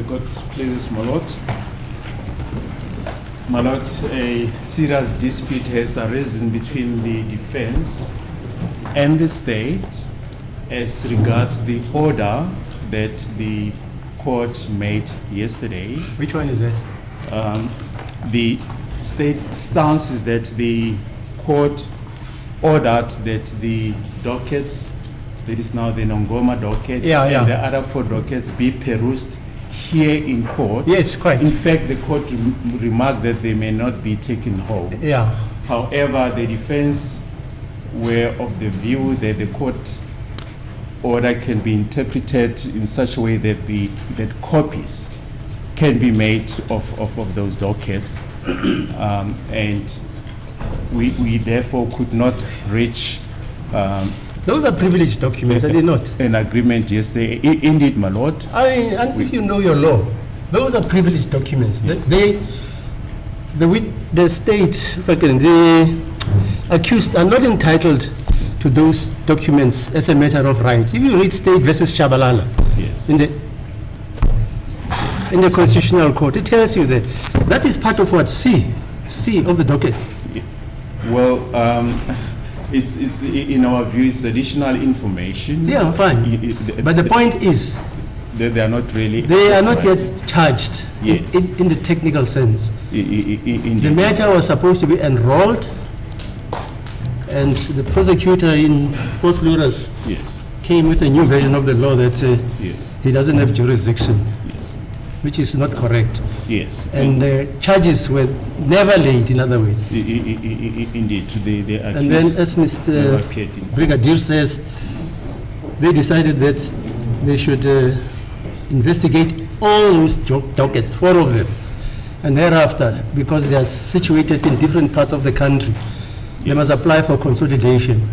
court pleases, my lord. My lord, a serious dispute has arisen between the defense and the state as regards the order that the court made yesterday. Which one is that? The state stance is that the court ordered that the dockets, that is now the Nongoma docket, and the other 4 dockets be perused here in court. Yes, quite. In fact, the court remarked that they may not be taken home. Yeah. However, the defense were of the view that the court order can be interpreted in such a way that copies can be made of those dockets, and we therefore could not reach those are privileged documents, are they not? An agreement yesterday. Indeed, my lord. I mean, and if you know your law, those are privileged documents. Yes. The state, the accused are not entitled to those documents as a matter of right. If you read State versus Chabalala, yes, in the Constitutional Court, it tells you that that is part of what C of the docket. Well, it's in our view, it's additional information. Yeah, fine. But the point is, they are not really. They are not yet charged. Yes. in the technical sense. In the matter was supposed to be enrolled, and the prosecutor in Post Luras came with a new version of the law that he doesn't have jurisdiction, which is not correct. Yes. And the charges were never laid, in other words. Indeed. They and then, as Mr. Brigadier says, they decided that they should investigate all those dockets, 4 of them. And thereafter, because they are situated in different parts of the country, they must apply for consolidation.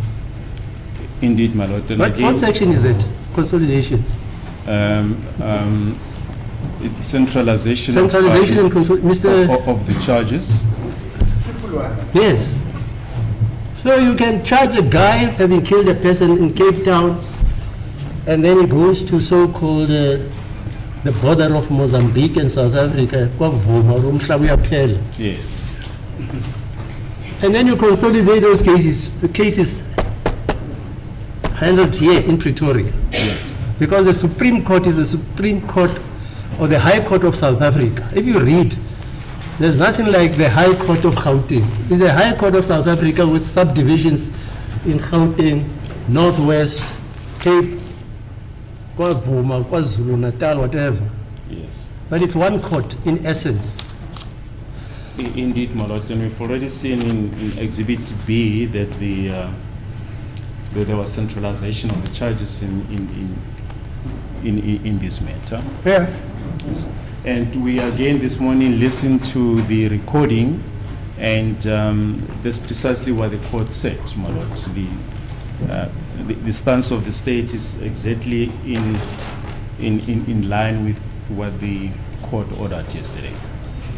Indeed, my lord. What section is that? Consolidation? Centralization and Mr. Of the charges. Yes. So you can charge a guy having killed a person in Cape Town, and then he goes to so-called the border of Mozambique and South Africa. Yes. And then you consolidate those cases. The cases handled here in Pretoria. Yes. Because the Supreme Court is the Supreme Court or the High Court of South Africa. If you read, there's nothing like the High Court of Gauteng. It's the High Court of South Africa with subdivisions in Gauteng, Northwest, Cape, KwaZulu Natal, whatever. Yes. But it's one court in essence. Indeed, my lord, and we've already seen in Exhibit B that there was centralization of the charges in this matter. Yeah. And we again this morning listened to the recording, and that's precisely what the court said, my lord. The stance of the state is exactly in line with what the court ordered yesterday.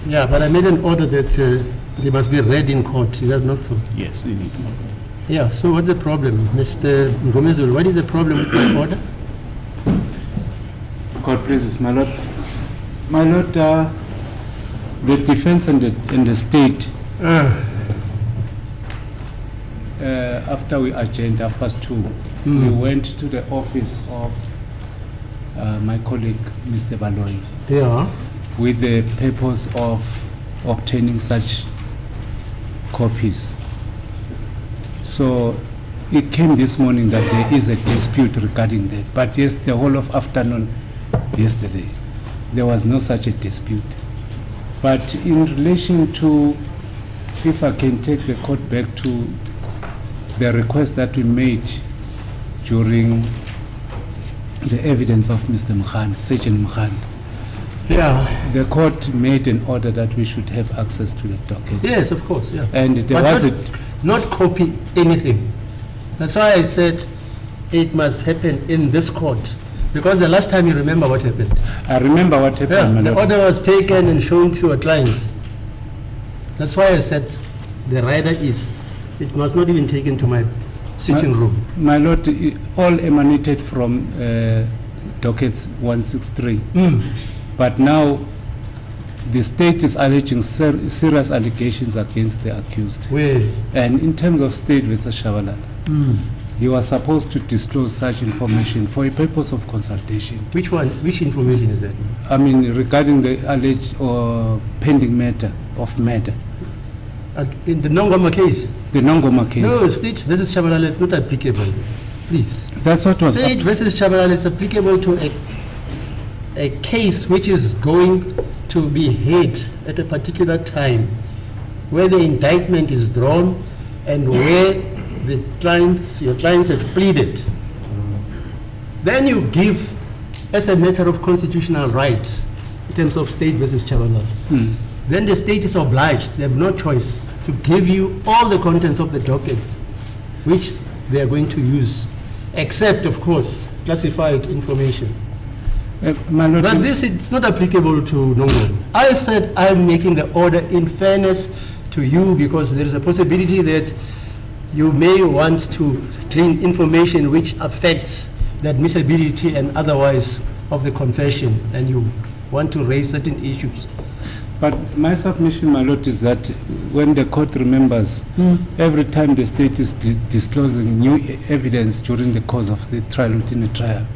Yeah, but I made an order that they must be read in court. Is that not so? Yes, indeed, my lord. Yeah, so what's the problem? Mr. Ngomezulu, what is the problem with my order? Court pleases, my lord. My lord, the defense and the state, after we adjourned 2:30, we went to the office of my colleague, Mr. Baloyi, with the purpose of obtaining such copies. So it came this morning that there is a dispute regarding that. But yes, the whole of afternoon yesterday, there was no such a dispute. But in relation to, if I can take the court back to the request that we made during the evidence of Mr. Mkhani, Sergeant Mkhani. Yeah. The court made an order that we should have access to the docket. Yes, of course, yeah. And there but was not copy anything. That's why I said it must happen in this court. Because the last time you remember what happened. I remember what happened. Yeah, the order was taken and shown to our clients. That's why I said the rider is, it must not even taken to my sitting room. My lord, it all emanated from dockets 163. But now the state is alleging serious allegations against the accused. Where? And in terms of State versus Shabalala, he was supposed to disclose such information for a purpose of consultation. Which one? Which information is that? I mean, regarding the alleged or pending matter of murder. In the Nongoma case? The Nongoma case. No, State versus Shabalala is not applicable. Please. That's what was. State versus Shabalala is applicable to a case which is going to be heard at a particular time, where the indictment is drawn and where the clients, your clients have pleaded. Then you give, as a matter of constitutional right, in terms of State versus Shabalala, then the state is obliged, they have no choice, to give you all the contents of the docket which they are going to use, except, of course, classified information. But this is not applicable to Nongoma. I said I'm making the order in fairness to you because there is a possibility that you may want to glean information which affects the admissibility and otherwise of the confession, and you want to raise certain issues. But my submission, my lord, is that when the court remembers, every time the state is disclosing new evidence during the course of the trial, within the trial,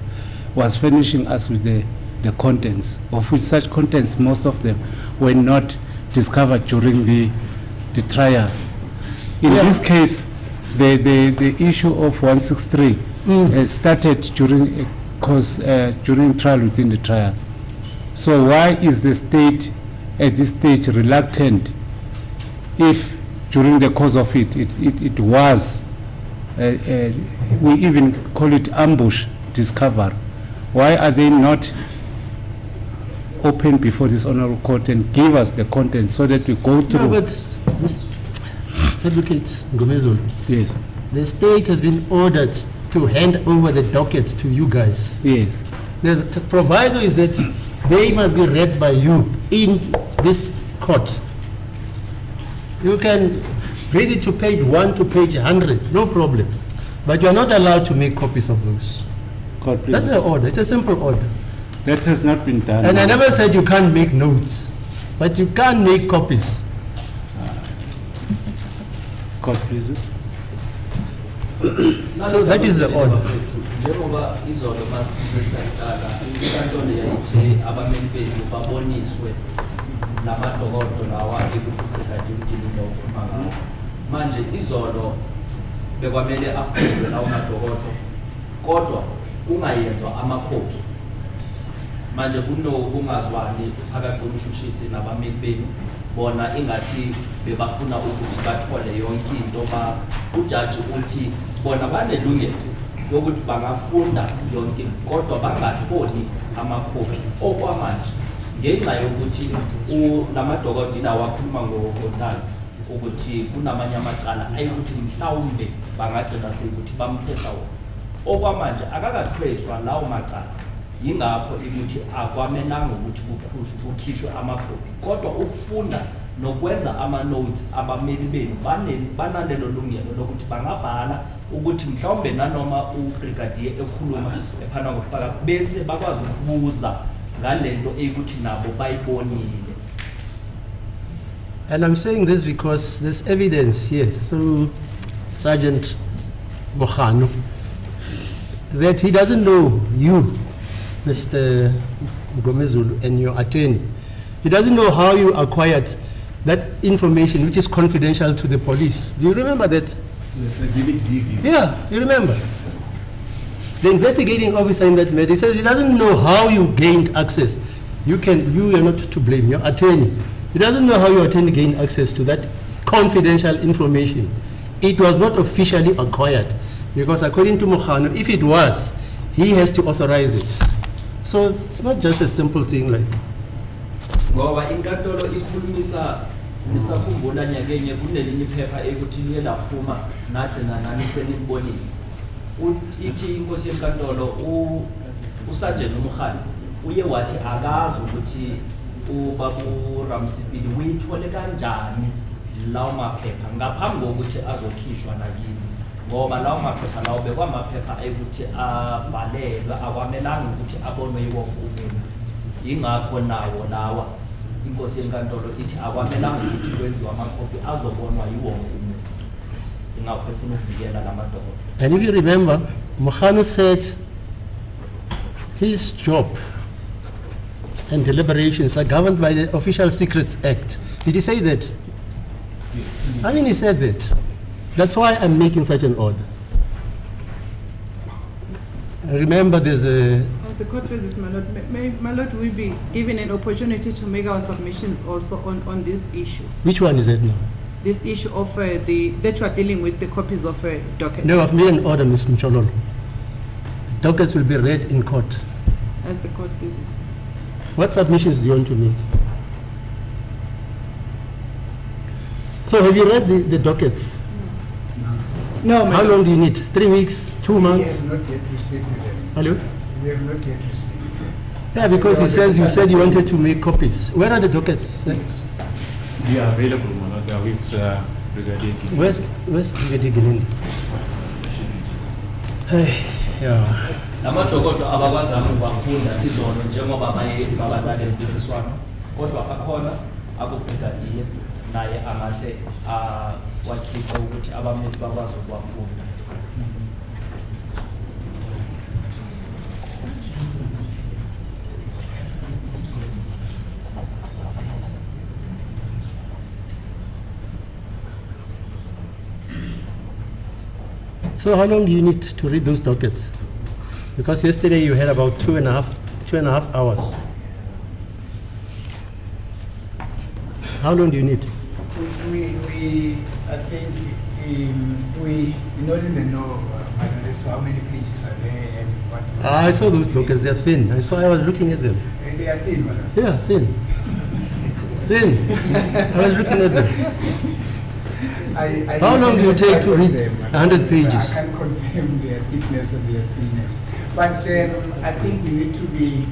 was furnishing us with the contents, of which such contents, most of them, were not discovered during the trial. In this case, the issue of 163 started during during trial, within the trial. So why is the state at this stage reluctant, if during the course of it was, we even call it ambush discovered? Why are they not open before this honorable court and give us the content so that we go through? No, but Mr. Advocate Ngomezulu, yes, the state has been ordered to hand over the dockets to you guys. yes. The proviso is that they must be read by you in this court. You can read it to page 1 to page 100, no problem. But you are not allowed to make copies of those. Court, That's the order. It's a simple order. That has not been done. And I never said you can't make notes, but you can't make copies. Court, please. So that is the order. Njengoba izolo masisaqala inkantolo yayithe abameli bethu baboniswe lamadokodo lawa ekuthi Brigadier Gininda ukhuluma ngawo. Manje izolo bekwamele afundwe lawo madokodo kodwa kungayenzwa amakhophi. Manje kunokungazwani phakathi komshushisi nabameli benu, bona ingathi bebafuna ukuthi bathole yonke into. Ujaji uthi bona banelungelo yokuthi bangafunda yonke kodwa bangatholi amakhophi. Okwamanje ngenxa yokuthi lamadokodo wakhuluma ngokontanzi ukuthi kunamanye amacala ayikuthi mhlawumbe bangagcina sekuthi bamthwesa wona. Okwamanje akakathweswa lawo macala, yingakho ukuthi akwamenanga ukuthi kukhishwe amakhophi, kodwa ukufunda nokwenza ama-notes abameli benu banalelo lungelo lokuthi bangabhala ukuthi mhlawumbe nanoma ubrigadier ekhuluma ephana ngokufaka bese bakwazi ukubuza ngalento eyikuthi nabo bayibonile. And I'm saying this because there's evidence here through Sergeant Bokhano that he doesn't know you, Mr. Ngomezulu, and your attorney. He doesn't know how you acquired that information which is confidential to the police. Do you remember that? Yes, exhibit VV. Yeah, you remember. The investigating officer in that matter says he doesn't know how you gained access. You are not to blame, your attorney. He doesn't know how your attorney gained access to that confidential information. It was not officially acquired because according to Mokhano, if it was, he has to authorize it. So it's not just a simple thing like. Ngoba inkantolo ikhulumisa nisakhumbula nyakenye kunelinye iphepha ekuthi liye laphuma nathi nani senibonile. Ithi inkosi yenkantolo uSergeant Mokhane uye wathi akazi ukuthi ubabu Ramsipili uyithole kanjani lawo maphepha ngaphambi kokuthi azokhishwa nakini, ngoba lawo maphepha lawo bekwamaphepha ekuthi avalelwe akwamelanga ukuthi abonwe yiwo umuntu. Yingakho nawo lawa inkosi yenkantolo ithi akwamelanga ukuthi kwenziwe amakhophi azobonwa yiwonke umuntu. Ingakho efuna ukuvikela lamadokodo. And if you remember, Mokhano said his job and deliberations are governed by the Official Secrets Act. Did he say that? I mean, he said that. That's why I'm making such an order. Remember, there's a... As the court praises, my lord, my lord will be given an opportunity to make our submissions also on this issue. Which one is it now? This issue of that you are dealing with the copies of docket. No, I've made an order, Ms. Mchololo. Dockets will be read in court. As the court praises. What submissions do you want to make? So have you read the dockets? No, How long do you need? 3 weeks? 2 months? We have not yet received them. Hello? We have not yet received them. Yeah, because he says you said you wanted to make copies. Where are the dockets? They are available, Manot. They are with Brigadier Gininda. Where's Brigadier Gininda? Hey, yeah. Lamadokodo abakwazanga ukufunda izono njengoba babalale impikiswano kodwa akhona akubrigadier naye angathi wakhipha ukuthi abameli bakwazi ukuwafunda. So how long do you need to read those dockets? Because yesterday you had about two and a half hours. How long do you need? I think we don't even know how many pages are there and what. I saw those dockets, they're thin. I was looking at them. They are thin, madam. Yeah, thin. Thin. I was looking at them. How long do you take to read 100 pages? I can't confirm their thickness or their thinness. But I think we need to be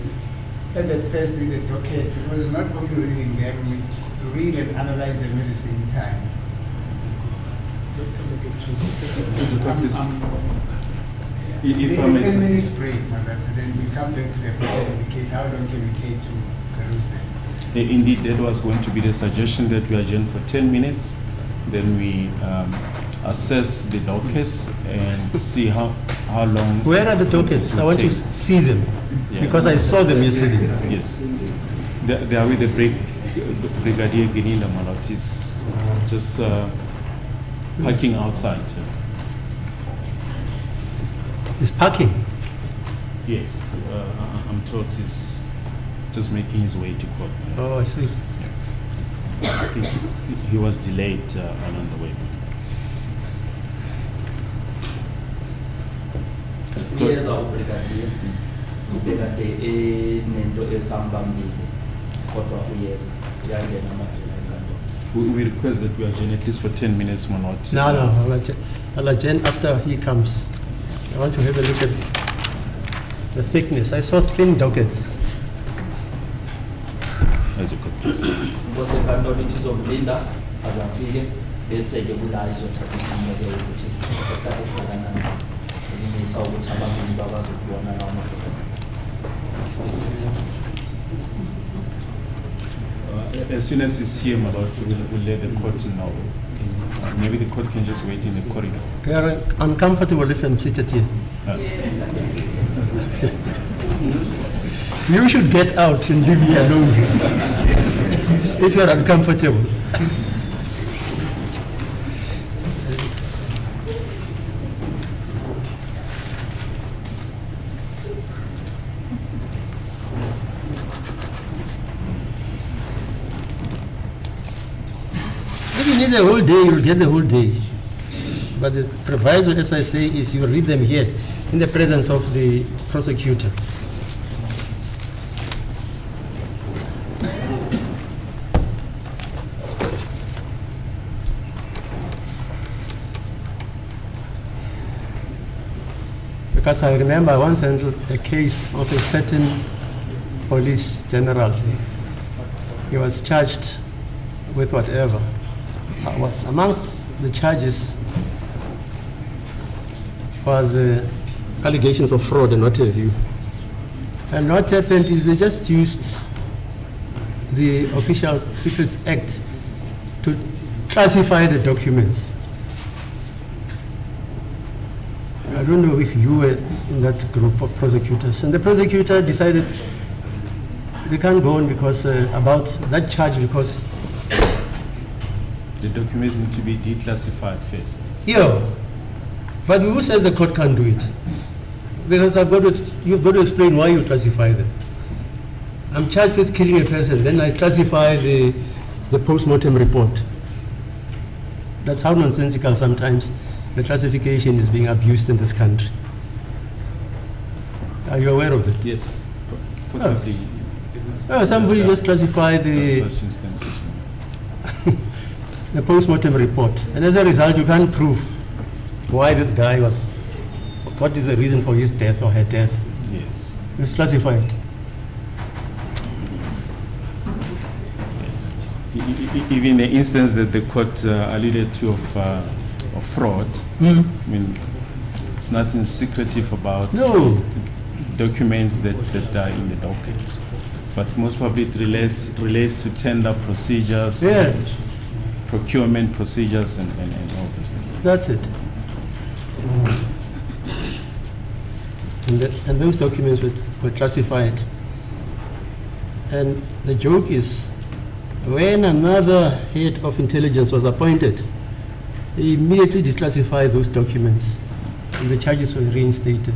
at first with the docket because it's not only reading them, it's to read and analyze them at the same time. If I may 10 say, minutes break, madam, then we come back to the book and indicate how long can we take to peruse them. indeed, that was going to be the suggestion that we adjourn for 10 minutes. Then we assess the dockets and see how long. Where are the dockets? I want to see them. Yeah. Because I saw them yesterday. Yes. They are with the Brigadier Gininda Manot. He's just parking outside. He's parking. Yes. I'm told he's just making his way to court. Oh, I see. I think he was delayed along the way. So, Uyeza ubrigadier ubekade nento esambambile kodwa uyeza uyangena amadlela enkantolo. we request that we adjourn at least for 10 minutes, Manot. No, I'll adjourn after he comes. I want to have a look at the thickness. I saw thin dockets. As a good business. Inkosi yenkantolo ithi izomlinda aze afike bese-ke kula izothatha isinqumo ukuthi isikhathi esingakanani ukumisa ukuthi ababili bakwazi ukubona lawo madokodo. As soon as he's here, Manot, we'll let the court know. Maybe the court can just wait in the corridor. Yeah, I'm comfortable if I'm seated here. You should get out and leave me alone if you're uncomfortable. If you need the whole day, you'll get the whole day. But the proviso, as I say, is you read them here in the presence of the prosecutor. Because I remember I once handled a case of a certain police general. He was charged with whatever. Was amongst the charges was allegations of fraud and what have you. And what happened is they just used the Official Secrets Act to classify the documents. I don't know if you were in that group of prosecutors. And the prosecutor decided they can't go on because about that charge because The documents need to be declassified first. yeah. But who says the court can't do it? Because you've got to explain why you classify them. I'm charged with killing a person, then I classify the post-mortem report. That's how nonsensical sometimes the classification is being abused in this country. Are you aware of that? Yes, possibly. Somebody just classify There are such instances. the post-mortem report, and as a result you can't prove why this guy was, what is the reason for his death or her death. Yes. It's classified. Yes. Even the instance that the court alluded to of fraud, I mean, it's nothing secretive about No. documents that are in the docket. But most probably it relates to tender procedures, Yes, procurement procedures, and all those things. that's it. And those documents were classified. And the joke is, when another head of intelligence was appointed, he immediately declassified those documents, and the charges were reinstated.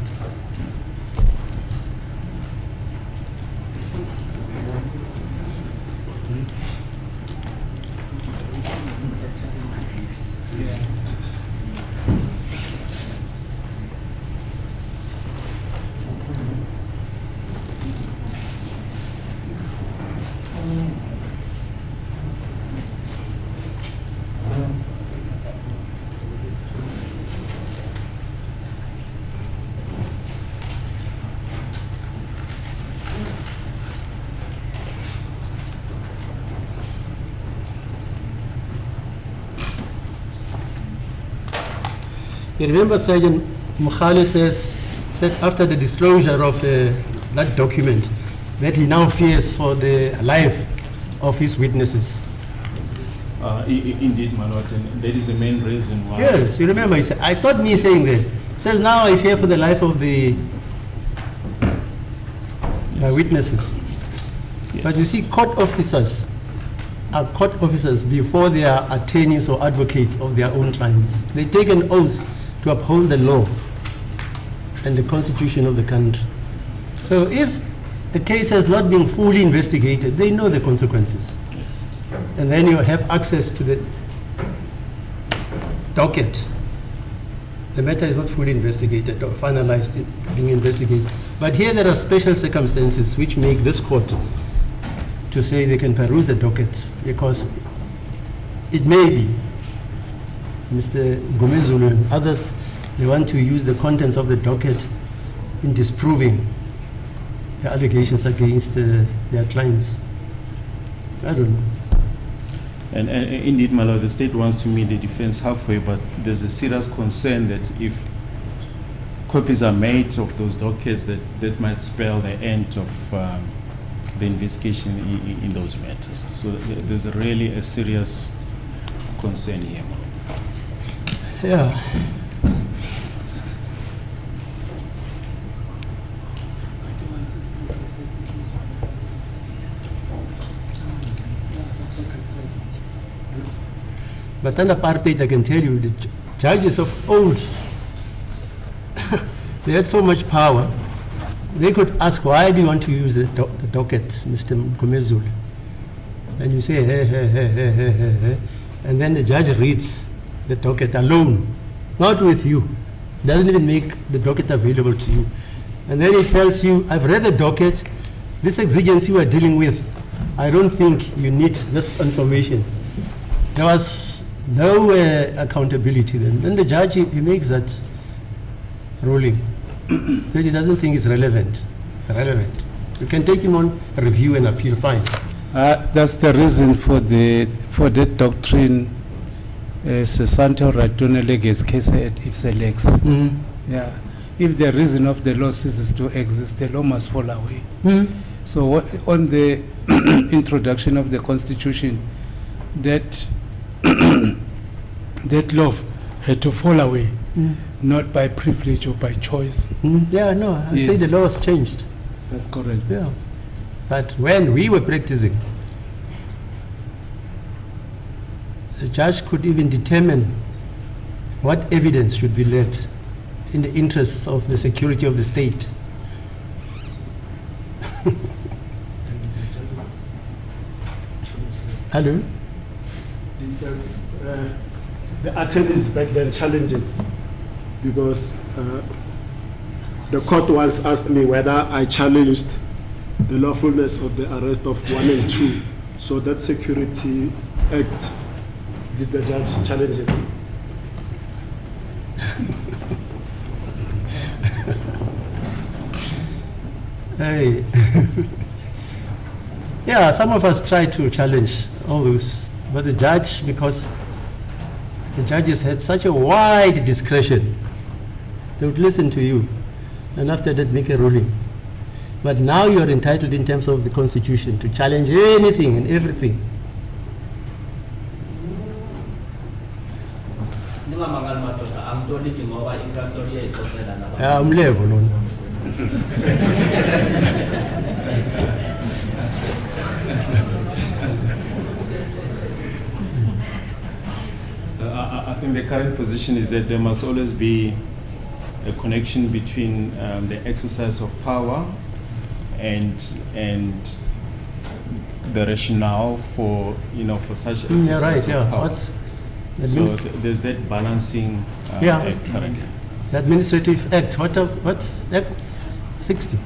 You remember Sergeant Mukhale said after the disclosure of that document that he now fears for the life of his witnesses. Indeed, my lord, and that is the main reason why. Yes, you remember, he said, I thought me saying that. He says, now I fear for the life of my witnesses. Yes. But you see, court officers are court officers before they are attorneys or advocates of their own clients. They take an oath to uphold the law and the constitution of the country. So if the case has not been fully investigated, they know the consequences. Yes. And then you have access to the docket. The matter is not fully investigated or finalized, being investigated. But here there are special circumstances which make this court to say they can peruse the docket, because it may be Mr. Gomezulu and others, they want to use the contents of the docket in disproving the allegations against their clients. I don't know. And indeed, my lord, the state wants to meet the defense halfway, but there's a serious concern that if copies are made of those dockets, that might spell the end of the investigation in those matters. So there's really a serious concern here. Yeah. But under apartheid, I can tell you, the judges of old, they had so much power. They could ask, why do you want to use the docket, Mr. Gomezulu? And you say, hey. And then the judge reads the docket alone, not with you. Doesn't even make the docket available to you. And then he tells you, I've read the docket, this exigency we're dealing with, I don't think you need this information. There was no accountability then. Then the judge, he makes that ruling. That he doesn't think it's relevant. It's relevant. You can take him on review and appeal, fine. That's the reason for that doctrine. Sesanto Ratunelege's case at Ipselex. Yeah, if the reason of the law ceases to exist, the law must fall away. Hmm? So on the introduction of the Constitution, that that law had to fall away, not by privilege or by choice. Hmm? Yeah, no, I say the Yes. law has changed. That's correct. Yeah. But when we were practicing, the judge could even determine what evidence should be led in the interests of the security of the state. Hello? The attorneys back then challenged it because the court once asked me whether I challenged the lawfulness of the arrest of 1 and 2. So that Security Act, did the judge challenge it? Hey. Yeah, some of us try to challenge all those, but the judge, because the judges had such a wide discretion, they would listen to you, and after that make a ruling. But now you are entitled in terms of the Constitution to challenge anything and everything. Ningamangal madoda angitoliki ngoba inkantolo iyayixoxela nabantu. Yeah, umlevo lona. I think the current position is that there must always be a connection between the exercise of power and the rationale for for such exercise Yeah, right, of yeah. power. That So means there's that balancing Yeah. act currently. the Administrative Act, what's Act 60?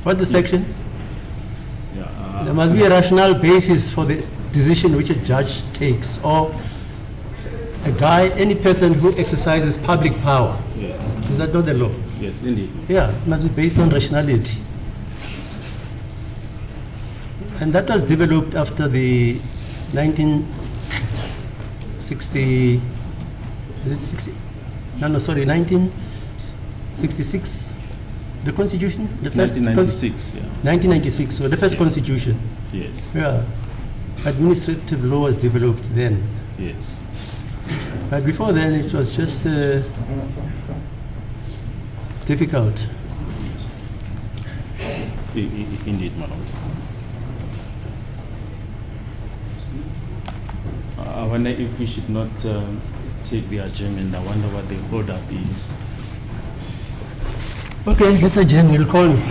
What's the section? Yeah, There must be a rational basis for the decision which a judge takes, or any person who exercises public power. yes, Is that not the law? yes, indeed. Yeah, it must be based on rationality. And that was developed after the 1960, is it 60? No, sorry, 1966, the Constitution? The first 1996, yeah. 1996, so the first Yes. Constitution. Yes, Yeah, administrative law was developed then. yes. But before then, it was just difficult. Indeed, my lord. I wonder if we should not take the adjournment. I wonder what the hold up is. Okay, let's adjourn. You'll call me.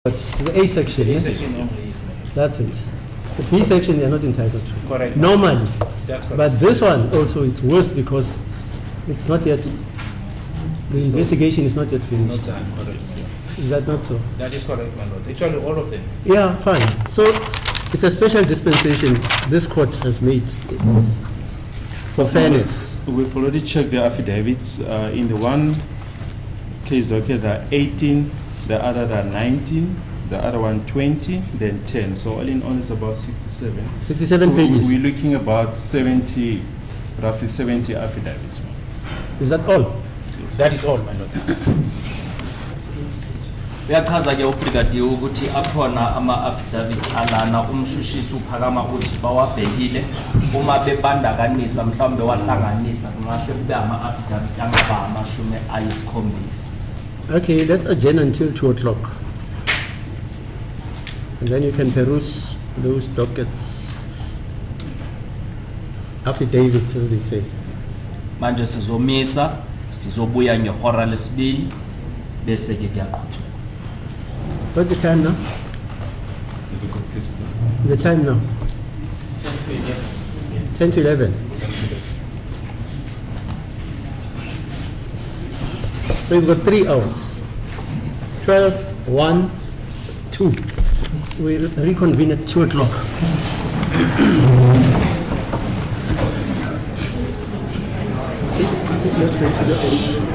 That's the A section, yeah? That's it. The B section you're not entitled to. Correct. Normally. That's correct. But this one also it's worse because it's not yet, the investigation is not yet It's finished. not done, correct. Yeah. Is that not so? That is correct, my lord. Actually, all of them. Yeah, fine. So it's a special dispensation this court has made for fairness. We've already checked the affidavits. In the one case docket, there are 18, the other there are 19, the other one 20, then 10. So all in all, it's about 67. 67 so pages. We're looking about 70, roughly 70 affidavits. Is that all? That is all, my lord. Uyachaza ke ubrigadier ukuthi akhona ama-affidavit alana umshushisi uphakama uthi bawabhekile uma bebandakanisa mhlawumbe wahlanganisa kungahle kube ama-affidavit angaba amashumi ayisikhombisa. Okay, let's adjourn until 2 o'clock. And then you can peruse those dockets, affidavits as they say. Manje sizomisa sizobuya ngehora lesibili bese ke kuyaqhutshwa. What's the time now? Is a good place. The time now? 10 to 11. So we've got 3 hours. 12, 1, 2. We reconvene at 2 o'clock. Let's wait to the end.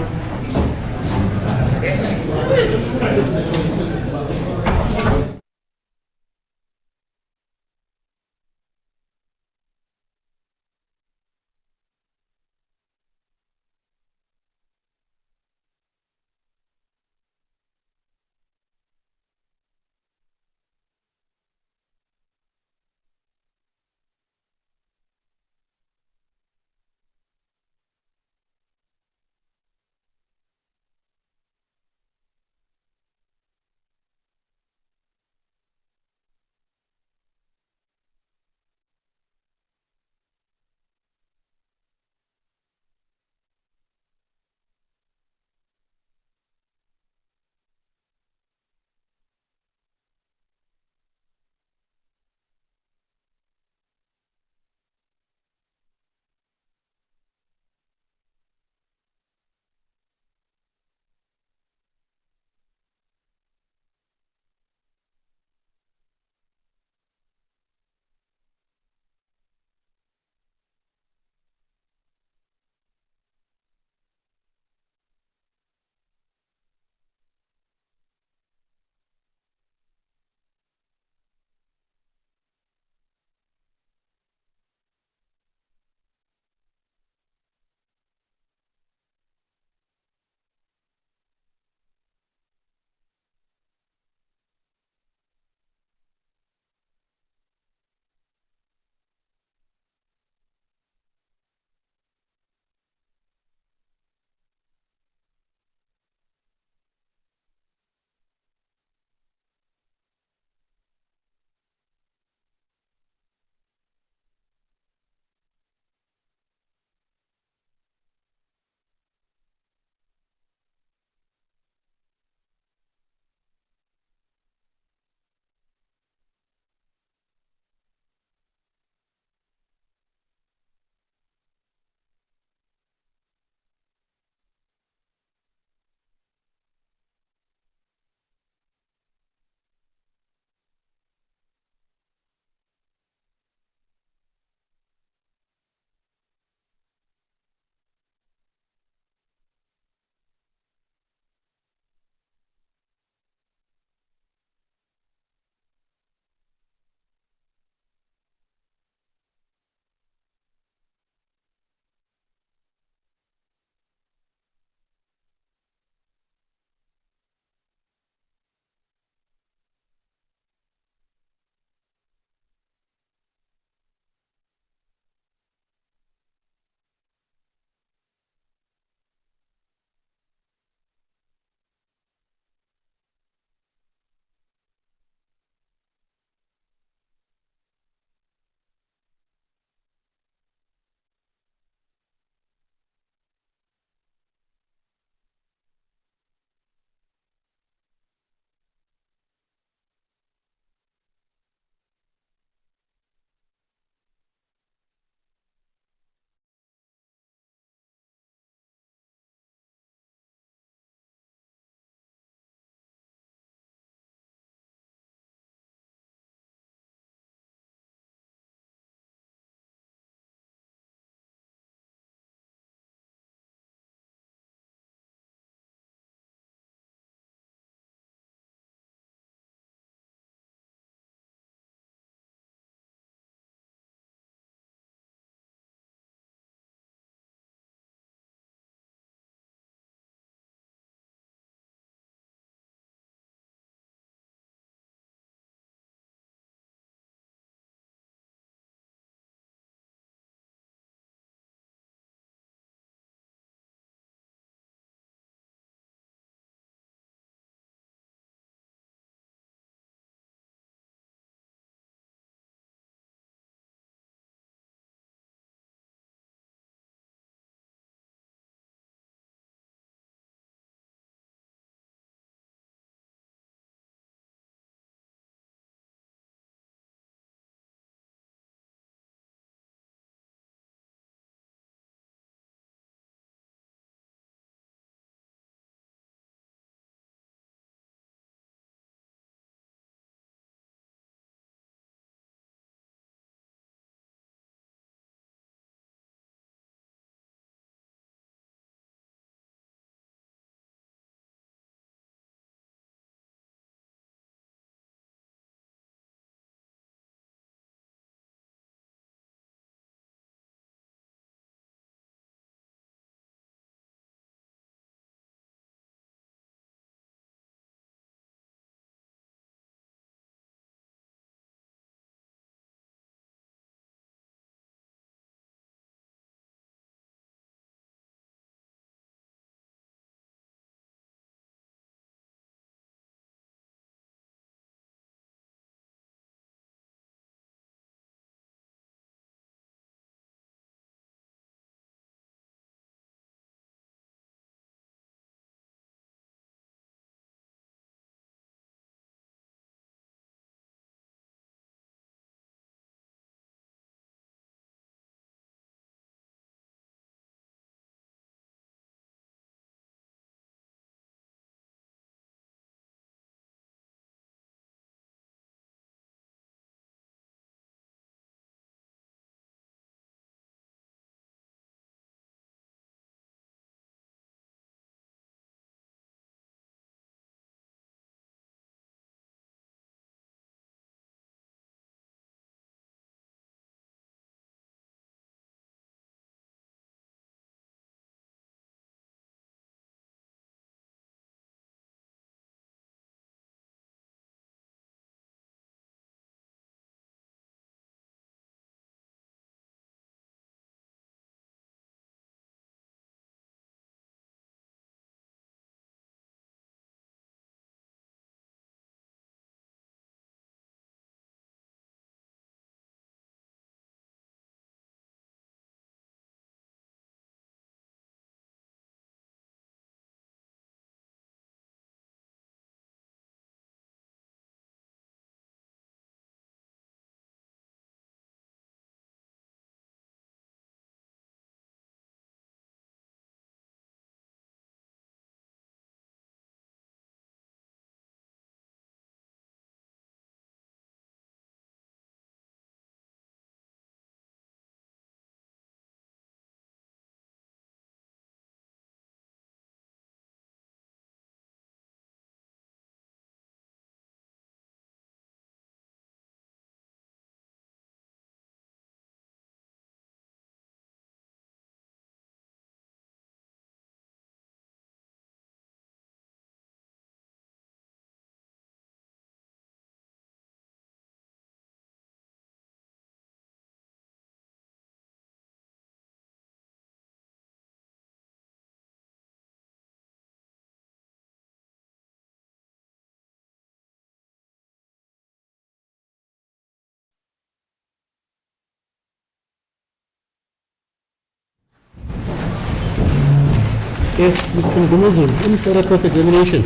Yes, Mr. Ngumuzulu, any further cross-examination?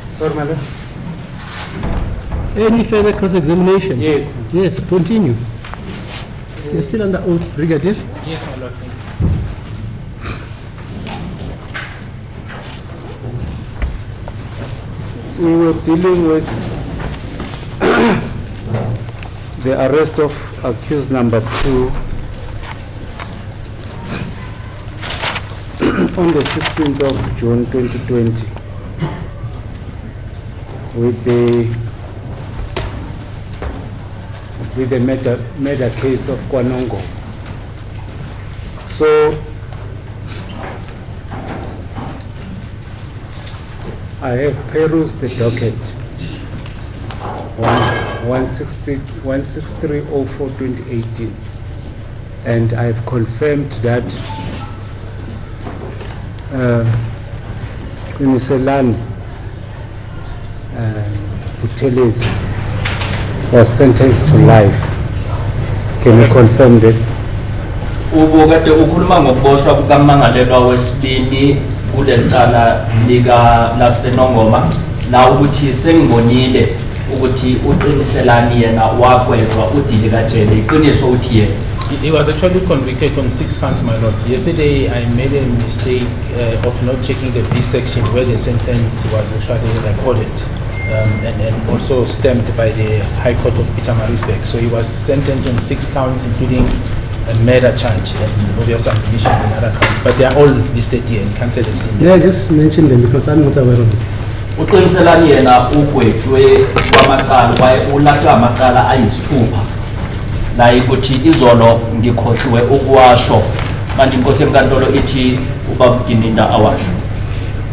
Sorry, my lord. Any further cross-examination? Yes. Yes, continue. You're still under oath, Brigadier. Yes, my lord. We were dealing with the arrest of accused number 2 on the 16th of June 2020 with the murder case of Kwanongo. So I have perused the docket 163/04/2018, and I have confirmed that Kuniselani Buthelezi was sentenced to life. Can you confirm that? Ubukade ukhuluma ngokuboshwa kukamangalelwa wesibini kulecala lika laseNongoma la ukuthi sengibonile ukuthi uqiniselani yena wakwedwa udilika jele iqiniso uthi yena. He was actually convicted on 6 counts, my lord. Yesterday, I made a mistake of not checking the B section where the sentence was actually recorded and also stamped by the High Court of Pietermaritzburg. So he was sentenced on 6 counts, including a murder charge and obvious ammunitions and other counts. But they are all listed here and cancelled them. Yeah, just mention them because I'm not aware of it. Uqiniselani yena ugwetshwe kwamacala waye ulahlwa amacala ayisithupha. La ukuthi izolo ngikhohliwe ukuwasho manje inkosi enkantolo ithi ubaba Gininda awasho.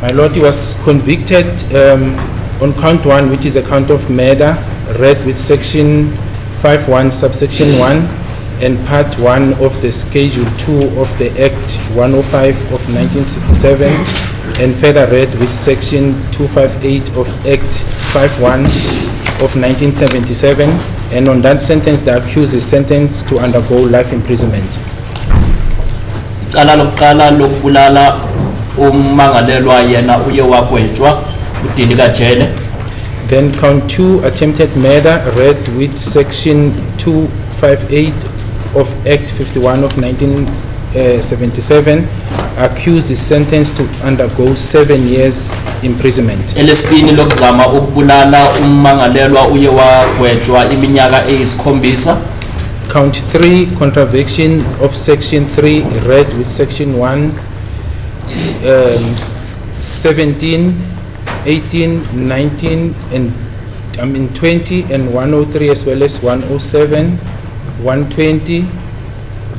My lord, he was convicted on count 1, which is a count of murder, read with section 5(1) subsection 1 and part 1 of the schedule 2 of the Act 105 of 1967 and further read with section 258 of Act 51 of 1977, and on that sentence the accused is sentenced to undergo life imprisonment. Icala lokuqala lokubulala umangalelwa yena uye wagwetshwa udilika jele. Then count 2, attempted murder, read with section 258 of Act 51 of 1977. Accused is sentenced to undergo 7 years imprisonment. Elesibini lokuzama ukubulala umangalelwa uye wagwetshwa iminyaka eyisikhombisa. Count 3, contravention of section 3, read with section 1, 17, 18, 19, and 20 and 103 as well as 107, 120,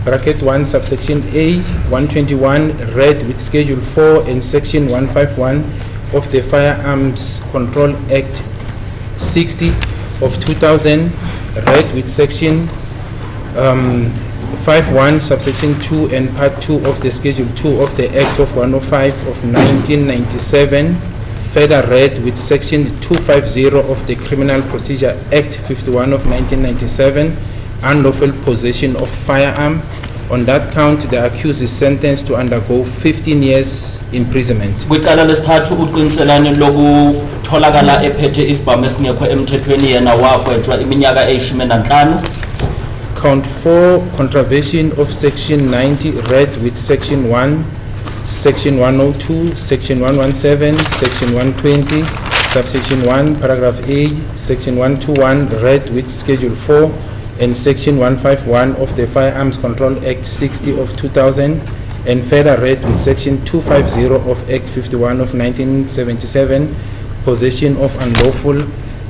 bracket 1 subsection A, 121 read with schedule 4 and section 151 of the Firearms Control Act 60 of 2000 read with section 51 subsection 2 and part 2 of the schedule 2 of the Act of 105 of 1997 further read with section 250 of the Criminal Procedure Act 51 of 1997, unlawful possession of firearm. On that count, the accused is sentenced to undergo 15 years imprisonment. Kwicala lesithathu uqiniselani lokutholakala ephethe isibhamu esingekho emthethweni yena wagwetshwa iminyaka eyi-15. Count 4, contravention of section 90 read with section 1, section 102, section 117, section 120, subsection 1, paragraph A, section 121 read with schedule 4 and section 151 of the Firearms Control Act 60 of 2000 and further read with section 250 of Act 51 of 1977, possession of unlawful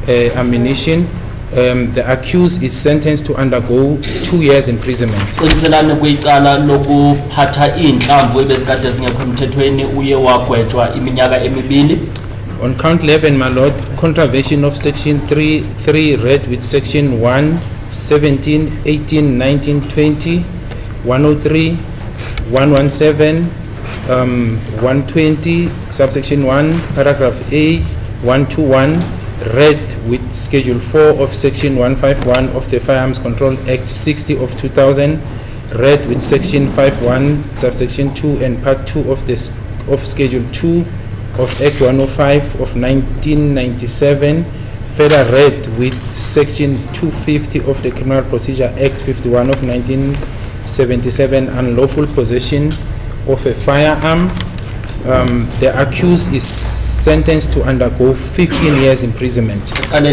ammunition. The accused is sentenced to undergo 2 years imprisonment. Qiniselani kwicala lokuphatha inhlamvu ebezikade zingekho emthethweni uye wagwetshwa iminyaka emibili. On count 11, my lord, contravention of section 3 read with section 1, 17, 18, 19, 20, 103, 117, 120, subsection 1, paragraph A, 121, read with schedule 4 of section 151 of the Firearms Control Act 60 of 2000, read with section 5.1 subsection 2 and part 2 of schedule 2 of Act 105 of 1997, further read with section 250 of the Criminal Procedure Act 51 of 1977, unlawful possession of a firearm. The accused is sentenced to undergo 15 years imprisonment. And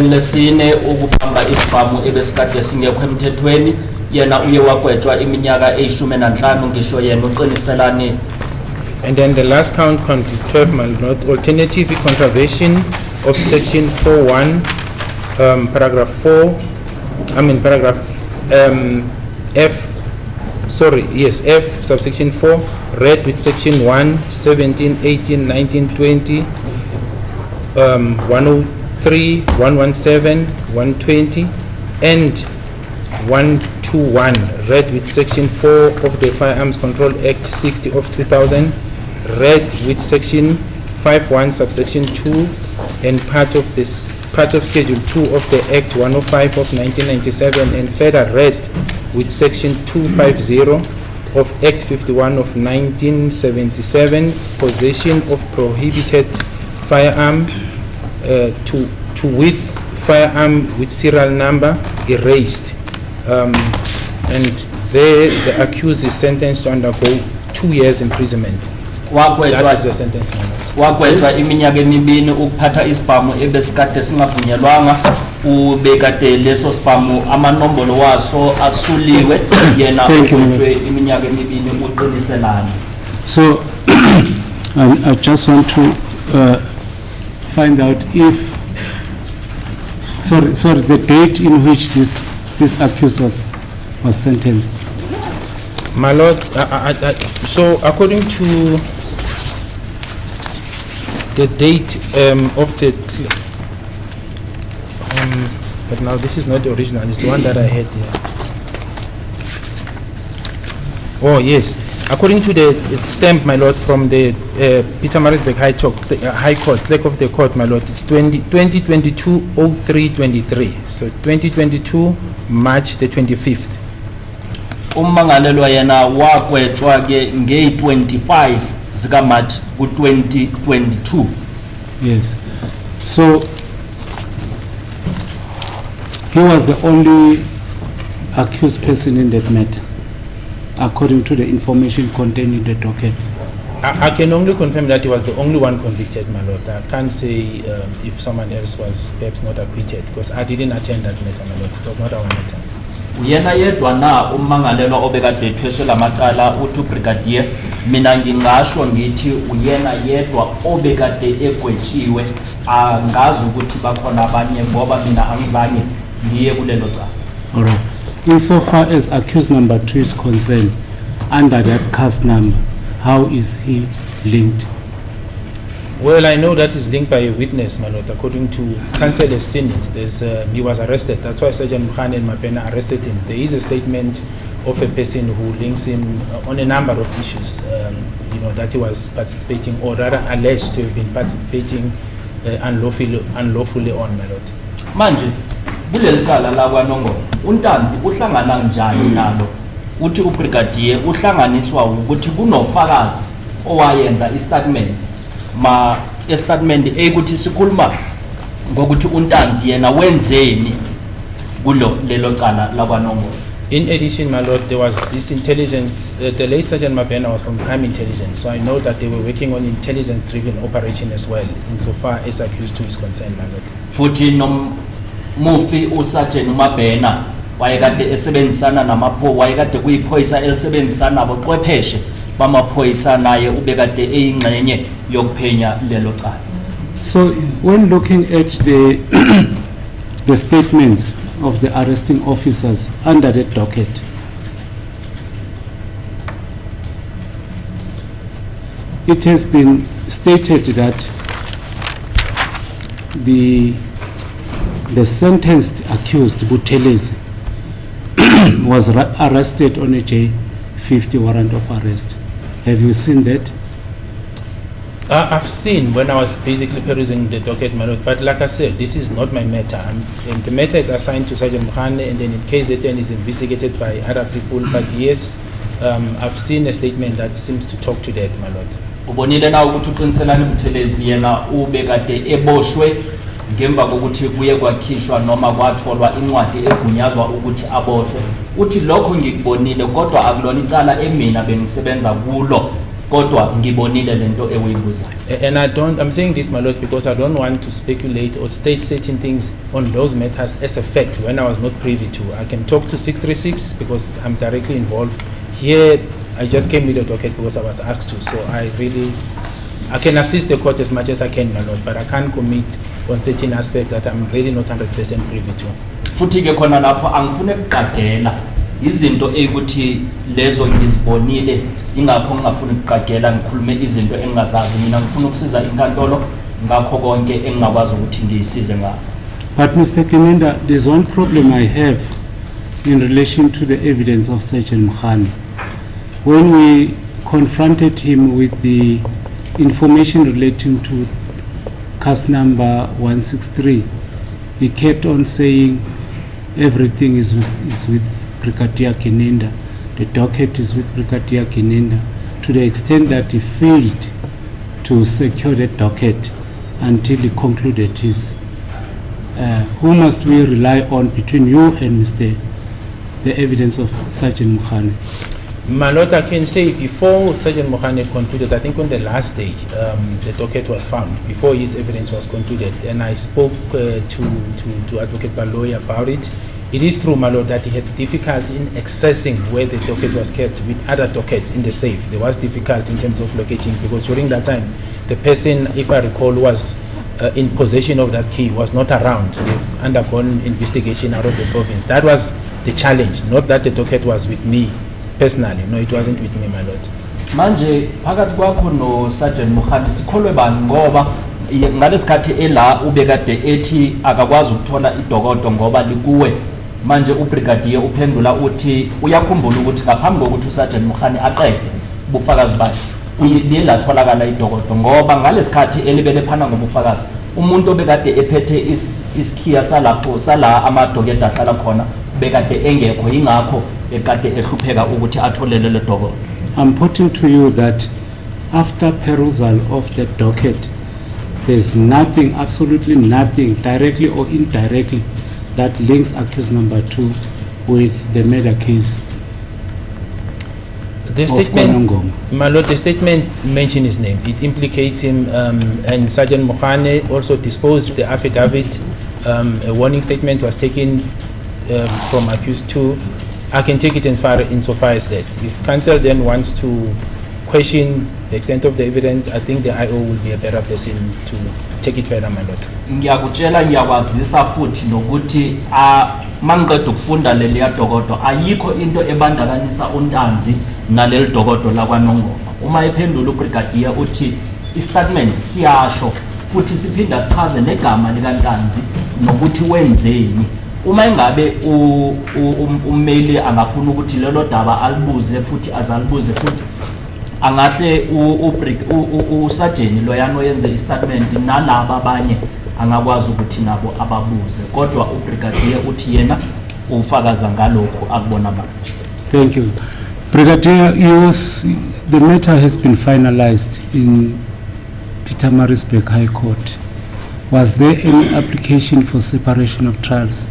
then the last count, 12 months, not alternative contravention of section 4.1, paragraph 4, paragraph F, subsection 4, read with section 1, 17, 18, 19, 20, 103, 117, 120, and 121, read with section 4 of the Firearms Control Act 60 of 2000, read with section 5.1 subsection 2 and part of schedule 2 of the Act 105 of 1997, and further read with section 250 of Act 51 of 1977, possession of prohibited firearm to with firearm with serial number erased, and there the accused is sentenced to undergo 2 years imprisonment. That is the sentence. Wakwetwa iminyaka emibini ukuphatha isibhamu ebesikade singavunyelwanga, ubekade leso sibhamu amanombolo waso asuliwe, yena ukwetwe iminyaka emibini uqiniselana. So I just want to find out if the date in which this accused was sentenced. My lord, so according to the date of the but now this is not the original, it's the one that I had here. Oh yes, according to the stamp, my lord, from the Pietermaritzburg High Court, clerk of the court, my lord, it's 2022-03-23, so 2022 March the 25th. Ummangalelwa yena wakwetshwa ke nge-25 zika March ku-2022. Yes. So he was the only accused person in that matter, according to the information contained in the docket. I can only confirm that he was the only one convicted, my lord. I can't say if someone else was perhaps not acquitted, because I didn't attend that matter, my lord. It was not our matter. Uyena yedwa na ummangalelwa obekade ethweswe lamacala uthi Brigadier, mina ngingasho ngithi uyena yedwa obekade egwetshiwe, angazi ukuthi bakhona abanye ngoba mina angizange ngiye kulelo cala. All right. Insofar as accused number 2 is concerned, under that cast number, how is he linked? Well, I know that is linked by a witness, my lord. According to counsel has seen it. He was arrested. That's why Sergeant Bongani and Mapena arrested him. There is a statement of a person who links him on a number of issues. That he was participating, or rather alleged to have been participating unlawfully on, my lord. Manje, kuleli cala la kwaNongoma, uNtanzi uhlangana njani nalo? Uthi uBrigadier uhlanganiswa ukuthi kunofakazi owayenza istatement. Statement ekuthi sikhuluma ngokuthi uNtanzi yena wenzeni lelo cala la kwaNongoma. In addition, my lord, there was this intelligence. The late Sergeant Mapena was from crime intelligence, so I know that they were working on intelligence-driven operation as well, insofar as accused 2 is concerned, my lord. Futhi nomufi uSergeant Mapena wayekade esebenzisana wayekade kuyiphoyisa elisebenzisana naboqwepheshe bamaphoyisa naye ubekade eyingxenye yokuphenya lelo cala. So when looking at the statements of the arresting officers under the docket, it has been stated that the sentenced accused Buthelezi was arrested on a J50 warrant of arrest. Have you seen that? I've seen when I was basically perusing the docket, my lord, but like I said, this is not my matter. And the matter is assigned to Sergeant Bongani, and then in case it is investigated by other people. But yes, I've seen a statement that seems to talk to that, my lord. Ubonile na ukuthi uqiniselani Buthelezi yena ubekade eboshwe ngemva kokuthi kuye kwakhishwa noma kwatholwa incwadi egunyazwa ukuthi aboshwe. Uthi lokho ngikubonile kodwa akulona icala emina bengisebenza kulo. Kodwa ngibonile lento ewibuzayo. And I'm saying this, my lord, because I don't want to speculate or state certain things on those matters as a fact when I was not privy to. I can talk to 636 because I'm directly involved. Here, I just came with a docket because I was asked to. So I can assist the court as much as I can, my lord, but I can't commit on certain aspects that I'm really not 100% privy to. Futhi ke khona lapho angifune ukuqagela izinto ekuthi lezo ngizibonile ingakho ngingafuni ukuqagela ngikhulume izinto engingazazi mina ngifuna ukusiza inkantolo ngakho konke engingakwazi ukuthi ngiyisize ngakho. But Mr. Gininda, there's one problem I have in relation to the evidence of Sergeant Mkhane. When we confronted him with the information relating to case number 163, he kept on saying everything is with Brigadier Gininda. The docket is with Brigadier Gininda, to the extent that he failed to secure the docket until he concluded his. Who must we rely on between you and the evidence of Sergeant Mkhane? My lord, I can say before Sergeant Mkhane concluded, I think on the last day, the docket was found, before his evidence was concluded, and I spoke to Advocate Baloyi about it. It is true, my lord, that he had difficulty in accessing where the docket was kept with other dockets in the safe. There was difficulty in terms of locating, because during that time, the person, if I recall, was in possession of that key, was not around. They've undergone investigation out of the province. That was the challenge, not that the docket was with me personally. No, it wasn't with me, my lord. Manje phakathi kwakho no Sergeant Mkhane sikholwe bani ngoba ngalesikhathi ela ubekade ethi akakwazi ukuthola idokodo ngoba likuwe. Manje ubrigadier uphendula uthi uyakhumbula ukuthi ngaphambi kokuthi uSergeant Mkhane aqede ubufakazi bakhe lilatholakala idokodo ngoba ngalesikhathi elibele phana ngobufakazi umuntu obekade ephethe iskhiya salapho sala amadocket ahlala khona bekade engekho ingakho ekade ehlupheka ukuthi atholele le dokodo. I'm putting to you that after perusal of the docket, there's nothing, absolutely nothing, directly or indirectly, that links accused number 2 with the murder case. The statement, my lord, the statement mentioned his name. It implicates him, and Sergeant Mkhane also disposed the affidavit. A warning statement was taken from accused 2. I can take it insofar as that. If counsel then wants to question the extent of the evidence, I think the IO will be a better person to take it further, my lord. Ngiyakutshela ngiyakwazisa futhi nokuthi mangiqeda ukufunda leli dokodo ayikho into ebandakanisa untanzi naleli dokodo lakwaNongoma. Uma ephendula ubrigadier uthi istatement siyasho futhi siphinda sichaze negama likaNtanzi nokuthi wenzeni. Uma ingabe ummeli angafuna ukuthi lelo daba alibuze futhi azalibuze futhi angahle usajeni loyano yenze istatement nalabo abanye angakwazi ukuthi nabo ababuze kodwa ubrigadier uthi yena ufakaza ngalokho akubona manje. Thank you. Brigadier, the matter has been finalized in Pietermaritzburg High Court. Was there any application for separation of trials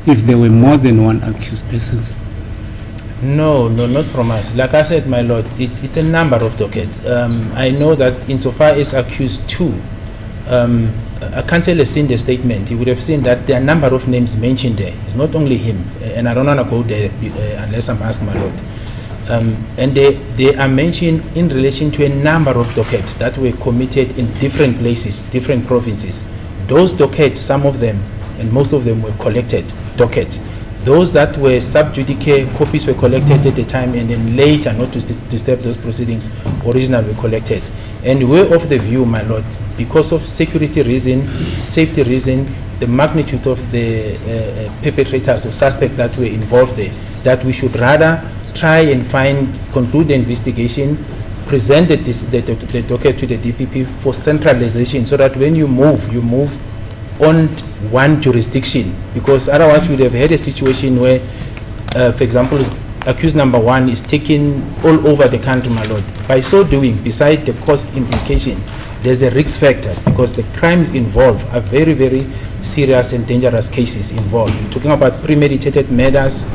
if there were more than one accused persons? No, not from us. Like I said, my lord, it's a number of dockets. I know that insofar as accused 2, a counsel has seen the statement. He would have seen that there are a number of names mentioned there. It's not only him, and I don't want to go there unless I'm asked, my lord. And they are mentioned in relation to a number of dockets that were committed in different places, different provinces. Those dockets, some of them, and most of them were collected dockets. Those that were sub judice copies were collected at the time, and then later, not to disturb those proceedings, original were collected. And we're of the view, my lord, because of security reason, safety reason, the magnitude of the perpetrators or suspects that were involved there, that we should rather try and conclude the investigation, present the docket to the DPP for centralization, so that when you move on one jurisdiction, because otherwise we'd have had a situation where, for example, accused number 1 is taken all over the country, my lord. By so doing, beside the cost implication, there's a risk factor because the crimes involved are very, very serious and dangerous cases involved. We're talking about premeditated murders,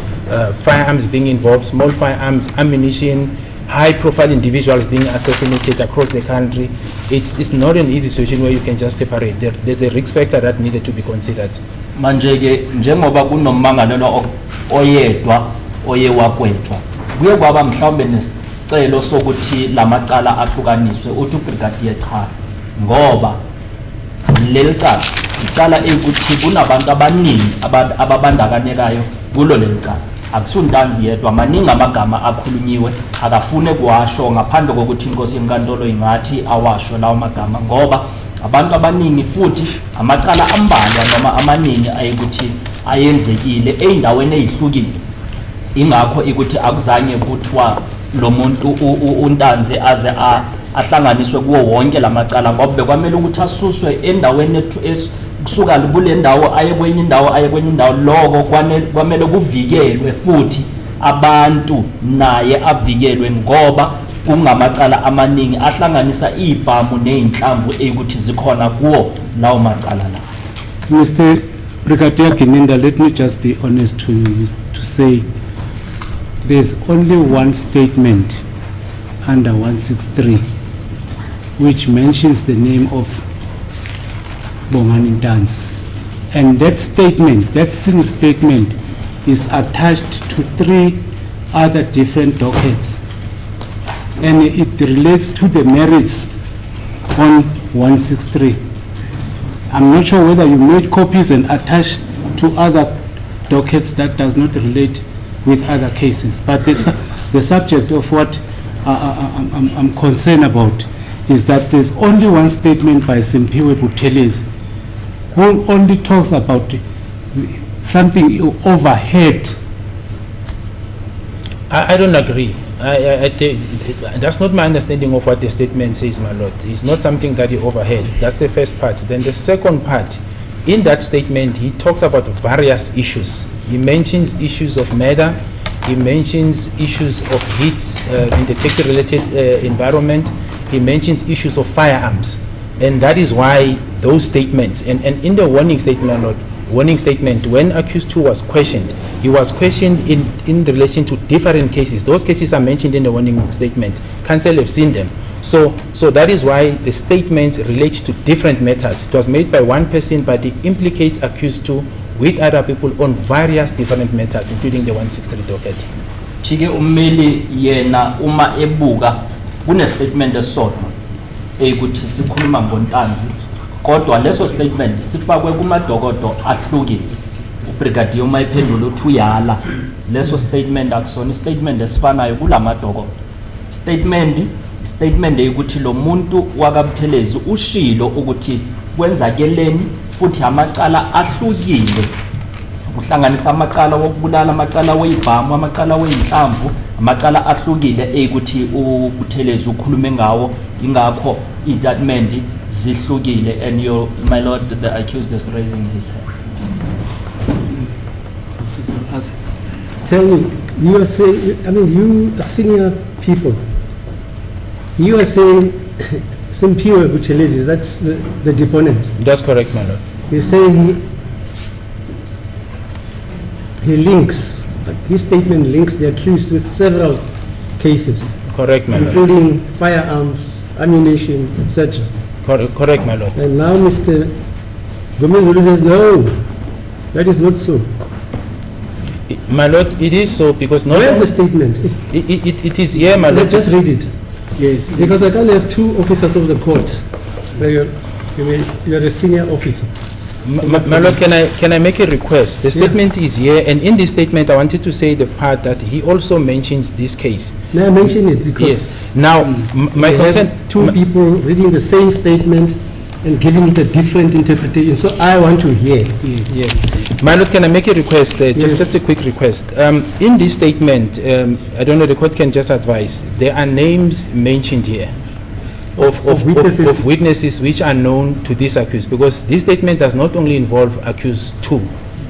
firearms being involved, small firearms, ammunition, high-profile individuals being assassinated across the country. It's not an easy situation where you can just separate. There's a risk factor that needed to be considered. Manje-ke njengoba kunommangalelwa oyedwa oye wakwetshwa kuye kwaba mhlawumbe nesicelo sokuthi lamacala ahlukaniswe uthi ubrigadier cha ngoba leli icala ukuthi kunabantu abaningi ababandakanyekayo kulo leli cala akusuntanzi yedwa maningi amagama akhulunyiwe akafune kuwasho ngaphandle kokuthi inkosi yenkantolo ingathi awasho lawo magama ngoba abantu abaningi futhi amacala ambalwa noma amaningi ayekuthi ayenzekile eindaweni ezihlukile ingakho ukuthi akuzange kuthiwa lo muntu untanzi aze ahlanganiswe kuwo wonke lamacala ngoba bekwamele ukuthi asuswe endaweni kusuka kule ndawo aye kwenye indawo lokho kwamele kuvikelwe futhi abantu naye avikelwe ngoba kungamacala amaningi ahlanganisa ibhamu nezinhlamvu ukuthi zikhona kuwo lawo macala la. Mr. Brigadier Gininda, let me just be honest to you to say there's only one statement under 163 which mentions the name of Bongani Gininda, and that statement, that single statement, is attached to 3 other different dockets, and it relates to the merits on 163. I'm not sure whether you made copies and attached to other dockets that does not relate with other cases, but the subject of what I'm concerned about is that there's only one statement by Simpiwe Buthelezi who only talks about something overhead. I don't agree. That's not my understanding of what the statement says, my lord. It's not something that he overheard. That's the first part. Then the second part, in that statement, he talks about various issues. He mentions issues of murder. He mentions issues of heat in the taxi-related environment. He mentions issues of firearms. And that is why those statements, and in the warning statement, my lord, when accused 2 was questioned, he was questioned in relation to different cases. Those cases are mentioned in the warning statement. Counsel have seen them. So that is why the statements relate to different matters. It was made by one person, but it implicates accused 2 with other people on various different matters, including the 163 docket. Chike ummeli yena uma ebuka kune statement esodwa ukuthi sikhuluma ngontanzi kodwa leso statement sifakwe kumadokodo ahlukile. Ubrigadier uma iphendula uthi uyala leso statement akusona statement esifanayo kulamadokodo. Statement ukuthi lo muntu wakabuthelezi ushilo ukuthi kwenzakeleni futhi amacala ahlukile. Uhlanganisa amacala wokubulala, amacala weyibhamu, amacala weyinhlamvu, amacala ahlukile ukuthi ubuthelezi ukhulume ngawo ingakho istatement zihlukile. And your, my lord, the accused is raising his hand. Tell me, you are saying, I mean, you are senior people. You are saying Simpiwe Buthelezi, that's the deponent. That's correct, my lord. You're saying he links, his statement links the accused with several cases. Correct, my lord. Including firearms, ammunition, etc. Correct, my lord. And now Mr. Gomez says, no, that is not so. My lord, it is so because not. Where's the statement? It is here, my lord. Just read it. Yes, because I can't have 2 officers of the court. You're a senior officer. My lord, can I make a request? The statement is here, and in this statement, I wanted to say the part that he also mentions this case. May I mention it because yes. Now, my concern, 2 people reading the same statement and giving it a different interpretation. So I want to hear. Yes, my lord, can I make a request? Just a quick request. In this statement, I don't know. The court can just advise. There are names mentioned here. Of witnesses which are known to this accused, because this statement does not only involve accused 2,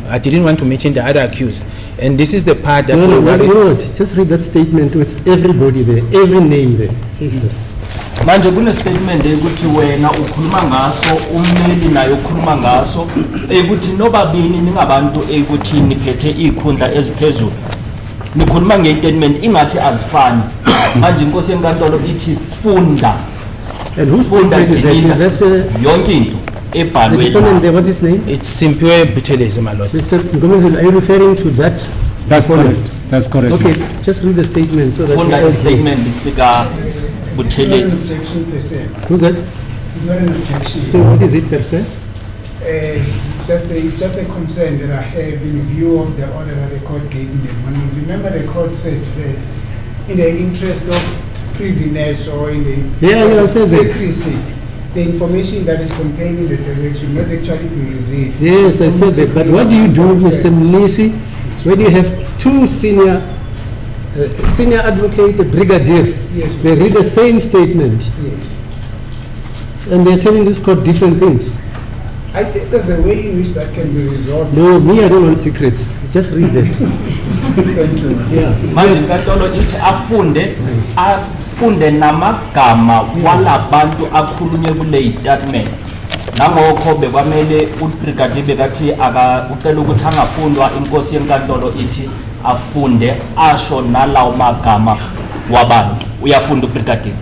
I didn't want to mention the other accused. And this is the part that No, we you worried. know what? Just read that statement with everybody there, every name there. Jesus. manje kune statement ukuthi wena ukhuluma ngaso ummeli naye ukhuluma ngaso ukuthi nobabini ningabantu ukuthi niphethe ikhundla eziphezulu nikhuluma ngestatement ingathi azifani manje inkosi enkantolo ithi funda And whose funda statement is that? Is Gininda, that yonke into the ebhalwe deponent la there? What's his name? It's Simpiwe Buthelezi, my lord. Mr. Ngomezulu, are you referring to that? That's deponent? correct. That's correct. Okay, just read the statement so that funda we all know. istatement lisika It's not an Buthelezi objection per se. Who's that? It's not an objection. So what is it per se? It's just a concern that I have in view of the order that the court gave me. When you remember, the court said that in the interest of privilege or in the Yeah, I said that. secrecy, the information that is contained in the document should not actually be revealed. Yes, I said that. But what do you do, Mr. Mnisi, when you have two senior advocate, a brigadier, Yes. they read the same statement Yes. and they're telling this court different things? I think there's a way in which that can be resolved. No, me, I don't want secrets. Just read that. Thank you. Yeah. manje inkantolo ithi afunde namagama walabantu akhulunywe kule statement nangokho bekwamele ubrigadier bekathi ucela ukuthi angafundwa inkosi yenkantolo ithi afunde asho nalawo magama wabantu uyafunda ubrigadier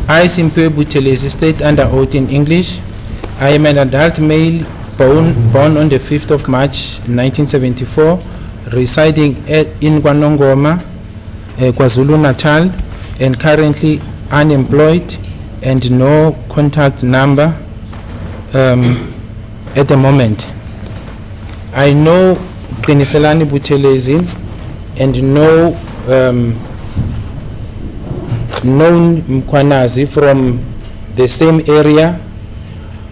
I, Simpiwe Buthelezi, state under oath in English. I am an adult male born on the 5th of March 1974, residing in Kwanongoma, KwaZulu Natal, and currently unemployed and no contact number at the moment. I know Qiniselani Buthelezi and know known Mkwanazi from the same area,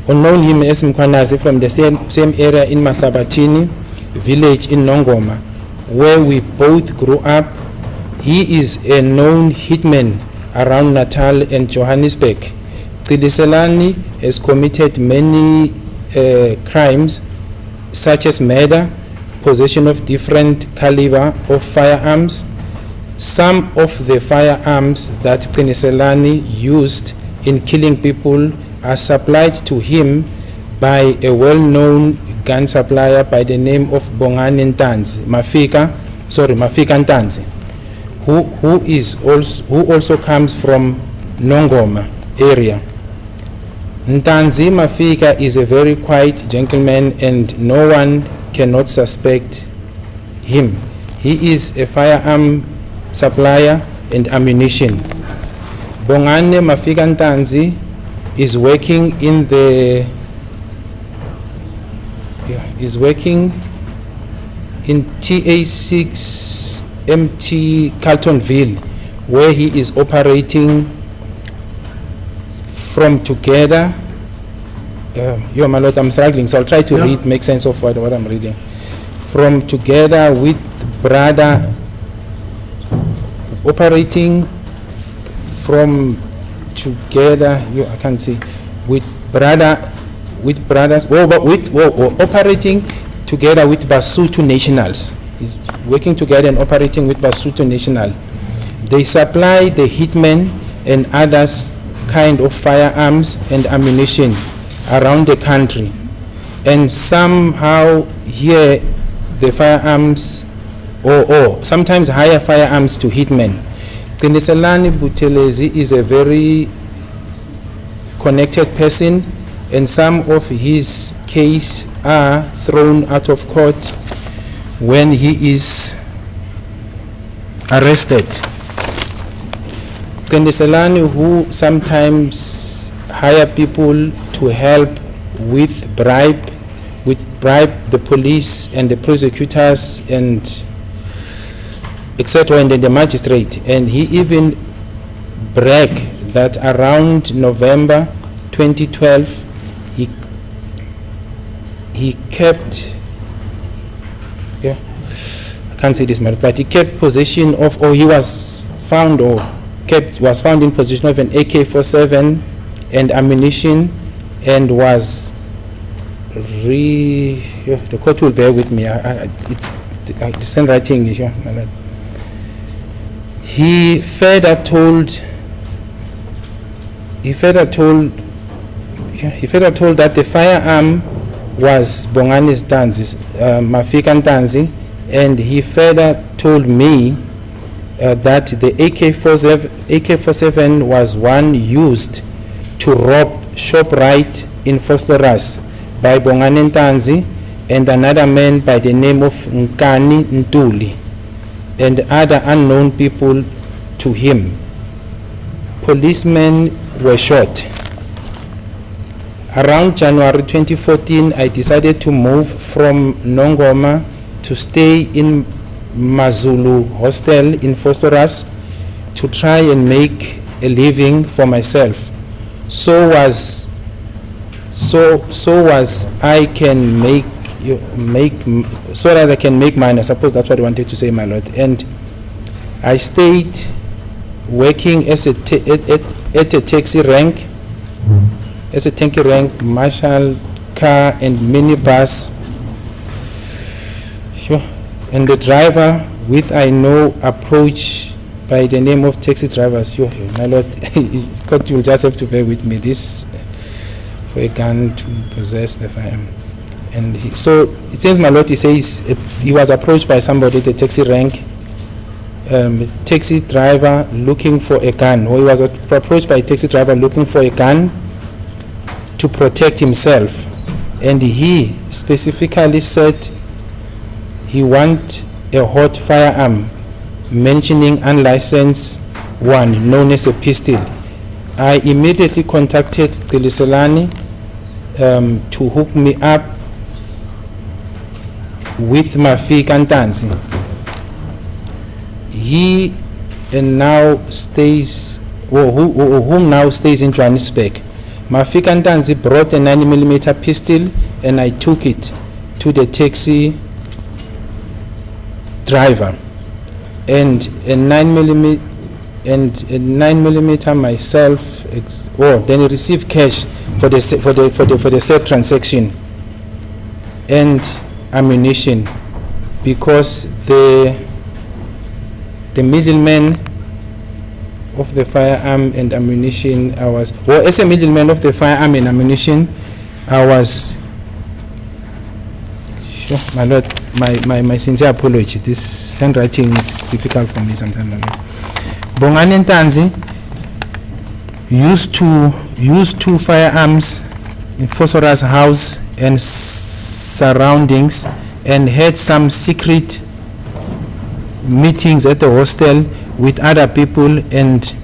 or known him as Mkwanazi from the same area in Mahlabatini village in Nongoma, where we both grew up. He is a known hitman around Natal and Johannesburg. Qiniselani has committed many crimes such as murder, possession of different caliber of firearms. Some of the firearms that Qiniselani used in killing people are supplied to him by a well-known gun supplier by the name of Bongani Mafika Ntanzi, who also comes from Nongoma area. Ntanzi Mafika is a very quiet gentleman and no one cannot suspect him. He is a firearm supplier and ammunition. Bongani Mafika Ntanzi is working in TA6 MT Carltonville, where he is operating from together. My lord, I'm struggling, so I'll try to read, make sense of what I'm reading. From together with brother, operating from together, I can't see, operating together with Basotho nationals. He's working together and operating with Basotho national. They supply the hitmen and others kind of firearms and ammunition around the country, and somehow here the firearms or sometimes hire firearms to hitmen. Qiniselani Buthelezi is a very connected person, and some of his case are thrown out of court when he is arrested. Qiniselani, who sometimes hire people to help with bribe the police and the prosecutors and etc. and then the magistrate, and he even bragged that around November 2012 he kept I can't say this much, but he kept possession of, or he was found in possession of an AK-47 and ammunition, and was the court will bear with me. It's handwriting issue. He further told that the firearm was Bongani's Tanzi's, Mafika Ntanzi, and he further told me that the AK-47 was one used to rob ShopRite in Phosphorus by Bongani Ntanzi and another man by the name of Nkani Ntuli and other unknown people to him. Policemen were shot. Around January 2014, I decided to move from Nongoma to stay in Mazulu Hostel in Phosphorus to try and make a living for myself. So was I can so that I can make mine. I suppose that's what I wanted to say, my lord. And I stayed working as at a taxi rank, marshal car and minibus. Sure. And the driver with I know approach by the name of taxi drivers. Sure, my lord, you will just have to bear with me. This for a gun to possess the firearm. And so it seems, my lord, he says he was approached by somebody at the taxi rank, taxi driver looking for a gun, or he was approached by a taxi driver looking for a gun to protect himself. And he specifically said he want a hot firearm, mentioning unlicensed one known as a pistol. I immediately contacted the Liselani to hook me up with Mafika Ntanzi. He now stays, who now stays in Johannesburg. Mafika Ntanzi brought a 9mm pistol and I took it to the taxi driver, and a 9mm myself. Then he received cash for the said transaction and ammunition, because the middleman of the firearm and ammunition, as a middleman of the firearm and ammunition, I was, sure, my lord, my sincere apology. This handwriting is difficult for me sometimes. Bongani Ntanzi used two firearms in Phosphorus house and surroundings, and had some secret meetings at the hostel with other people and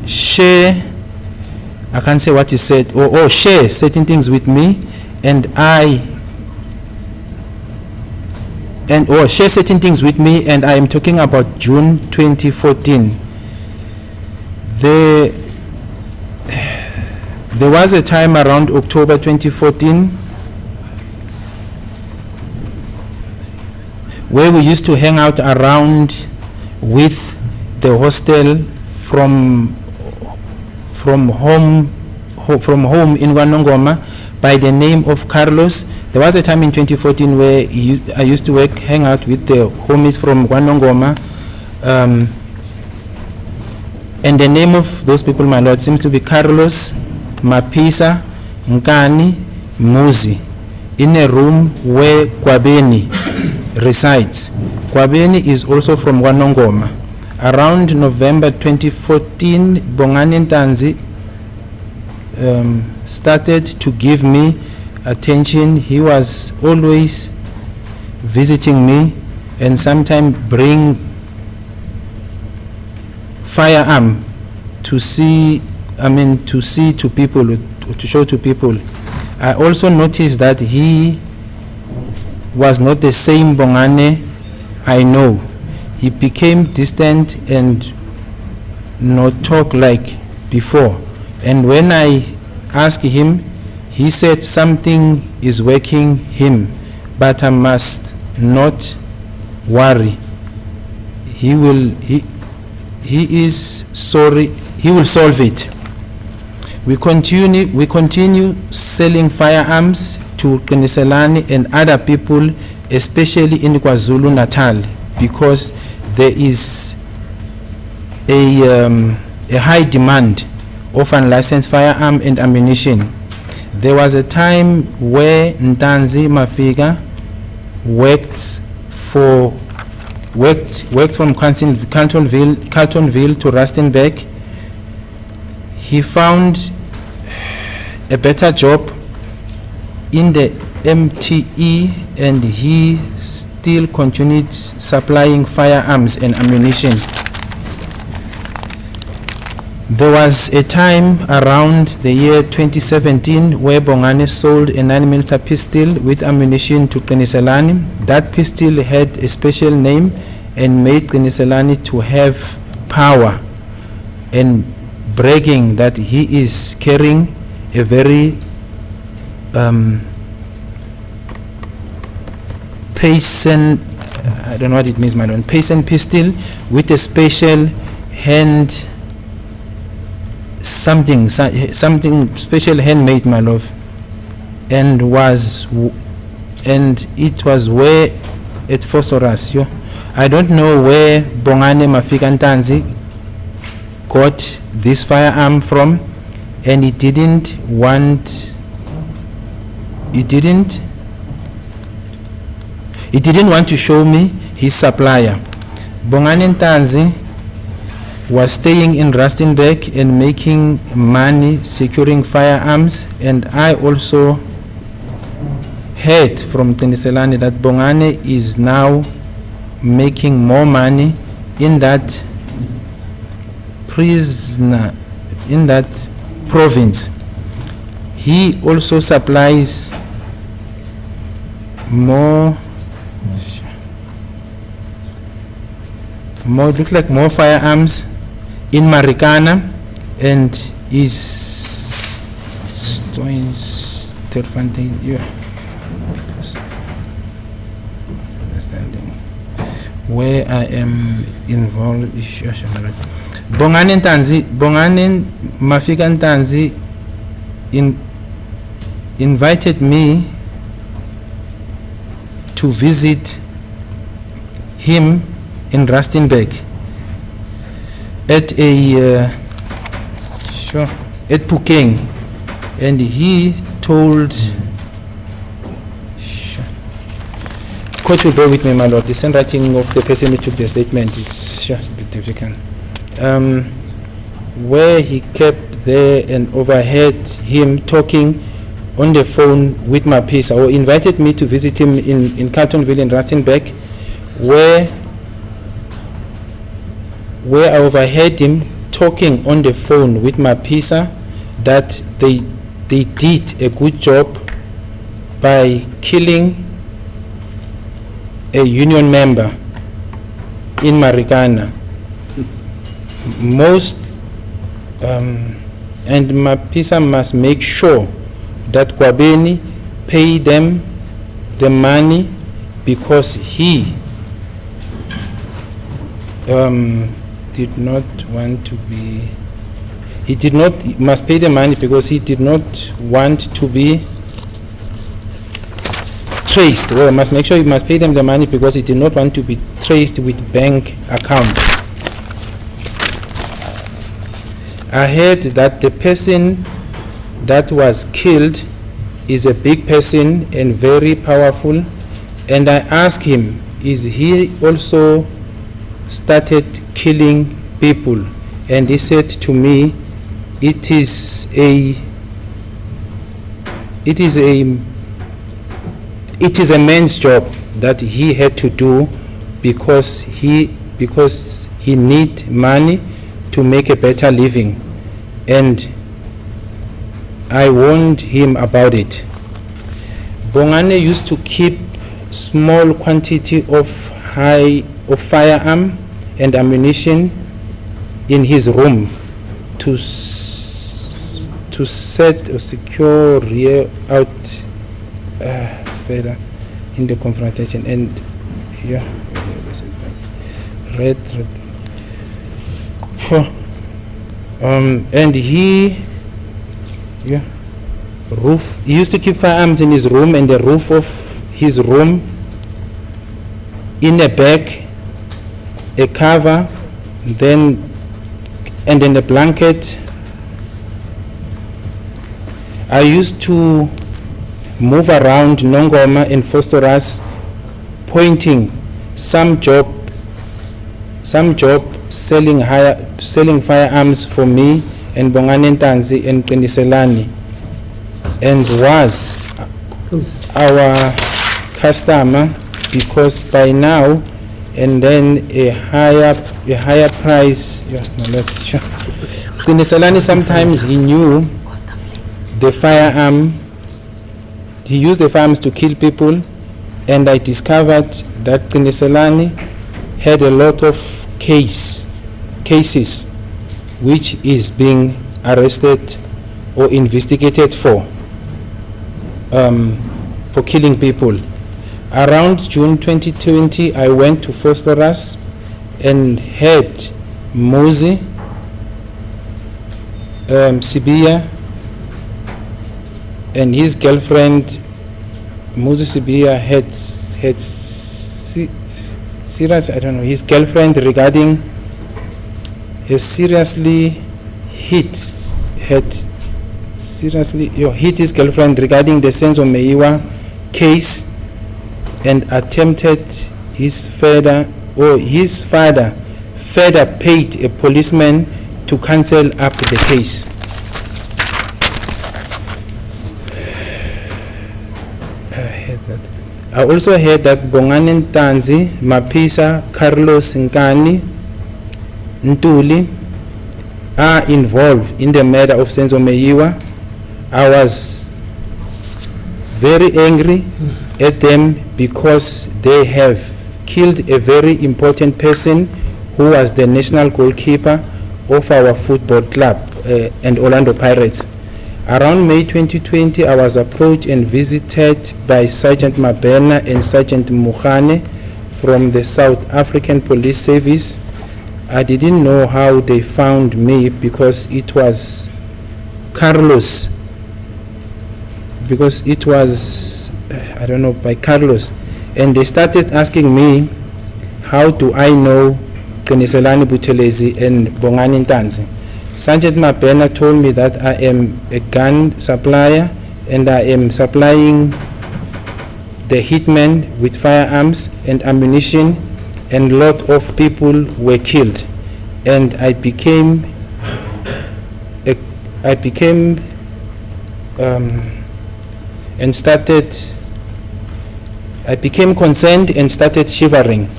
share, I can't say what he said, or share certain things with me, share certain things with me, and I am talking about June 2014. There was a time around October 2014 where we used to hang out around with the hostel from home in Wanongoma by the name of Carlos. There was a time in 2014 where I used to hang out with the homies from Wanongoma, and the name of those people, my lord, seems to be Carlos, Mapisa, Nkani, Muzi, in a room where Kwabeni resides. Kwabeni is also from Wanongoma. Around November 2014, Bongani Ntanzi started to give me attention. He was always visiting me and sometimes bring firearm to see to people, to show to people. I also noticed that he was not the same Bongani I know. He became distant and not talk like before. And when I asked him, he said something is waking him, but I must not worry. He is sorry. He will solve it. We continue selling firearms to Keniselani and other people, especially in KwaZulu Natal, because there is a high demand of unlicensed firearm and ammunition. There was a time where Ntanzi Mafiga worked from Carltonville to Rustenburg. He found a better job in the MTE, and he still continued supplying firearms and ammunition. There was a time around the year 2017 where Bongani sold a 9mm pistol with ammunition to Keniselani. That pistol had a special name and made Keniselani to have power and bragging that he is carrying a very Payson, I don't know what it means, my lord, Payson pistol with a special hand, something special handmade, my love, and it was where at Phosphorus. I don't know where Bongani Mafika Ntanzi got this firearm from, and he didn't want to show me his supplier. Bongani Ntanzi was staying in Rustenburg and making money securing firearms, and I also heard from Keniselani that Bongani is now making more money in that province. He also supplies more firearms in Marikana, and is understanding where I am involved. Bongani Mafika Ntanzi invited me to visit him in Rustenburg at Pukeng, and he told court will bear with me, my lord, the handwriting of the person who took the statement is just a bit difficult, where he kept there and overheard him talking on the phone with Mapisa, or invited me to visit him in Carltonville in Rustenburg, where I overheard him talking on the phone with Mapisa that they did a good job by killing a union member in Marikana. And Mapisa must make sure that Kwabeni pay them the money, because he must pay the money because he did not want to be traced. Well, must make sure he must pay them the money because he did not want to be traced with bank accounts. I heard that the person that was killed is a big person and very powerful, and I asked him, is he also started killing people? And he said to me, it is a man's job that he had to do because he need money to make a better living, and I warned him about it. Bongani used to keep small quantity of firearm and ammunition in his room to set or secure rear out further in the confrontation, and and he roof. He used to keep firearms in his room, and the roof of his room, in a bag, a cover, and then a blanket. I used to move around Nongoma and Phosphorus, pointing some job selling firearms for me and Bongani Ntanzi and Qiniselani, and was our customer, because by now and then a higher price. Qiniselani, sometimes he knew the firearm. He used the firearms to kill people, and I discovered that Qiniselani had a lot of cases which is being arrested or investigated for killing people. Around June 2020, I went to Phosphorus and had Muzi Sibia and his girlfriend. Muzi Sibia had serious, I don't know, his girlfriend regarding hit his girlfriend regarding the Senzo Meyiwa case, and attempted his father paid a policeman to cancel up the case. I also heard that Bongani Ntanzi, Mapisa, Carlos Nkani, Ntuli are involved in the murder of Senzo Meyiwa. I was very angry at them because they have killed a very important person who was the national goalkeeper of our football club and Orlando Pirates. Around May 2020, I was approached and visited by Sergeant Mabena and Sergeant Mukhane from the South African Police Service. I didn't know how they found me because it was Carlos. By Carlos. And they started asking me, how do I know Qiniselani Buthelezi and Bongani Ntanzi? Sergeant Mabena told me that I am a gun supplier and I am supplying the hitmen with firearms and ammunition, and a lot of people were killed. And I became concerned and started shivering.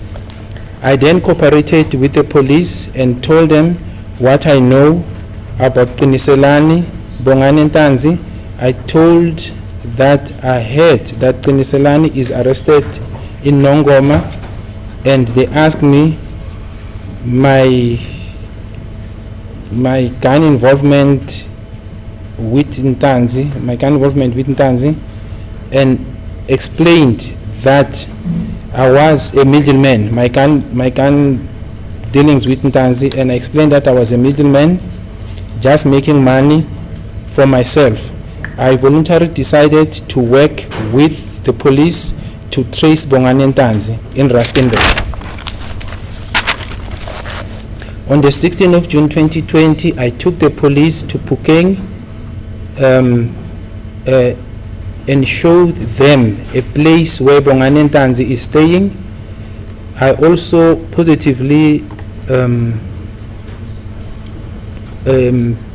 I then cooperated with the police and told them what I know about Qiniselani, Bongani Ntanzi. I told that I heard that Qiniselani is arrested in Nongoma, and they asked me my gun involvement with Ntanzi, and explained that I was a middleman. My gun dealings with Ntanzi, and I explained that I was a middleman, just making money for myself. I voluntarily decided to work with the police to trace Bongani Ntanzi in Rustenburg. On the 16th of June 2020, I took the police to Pukeng and showed them a place where Bongani Ntanzi is staying. I also positively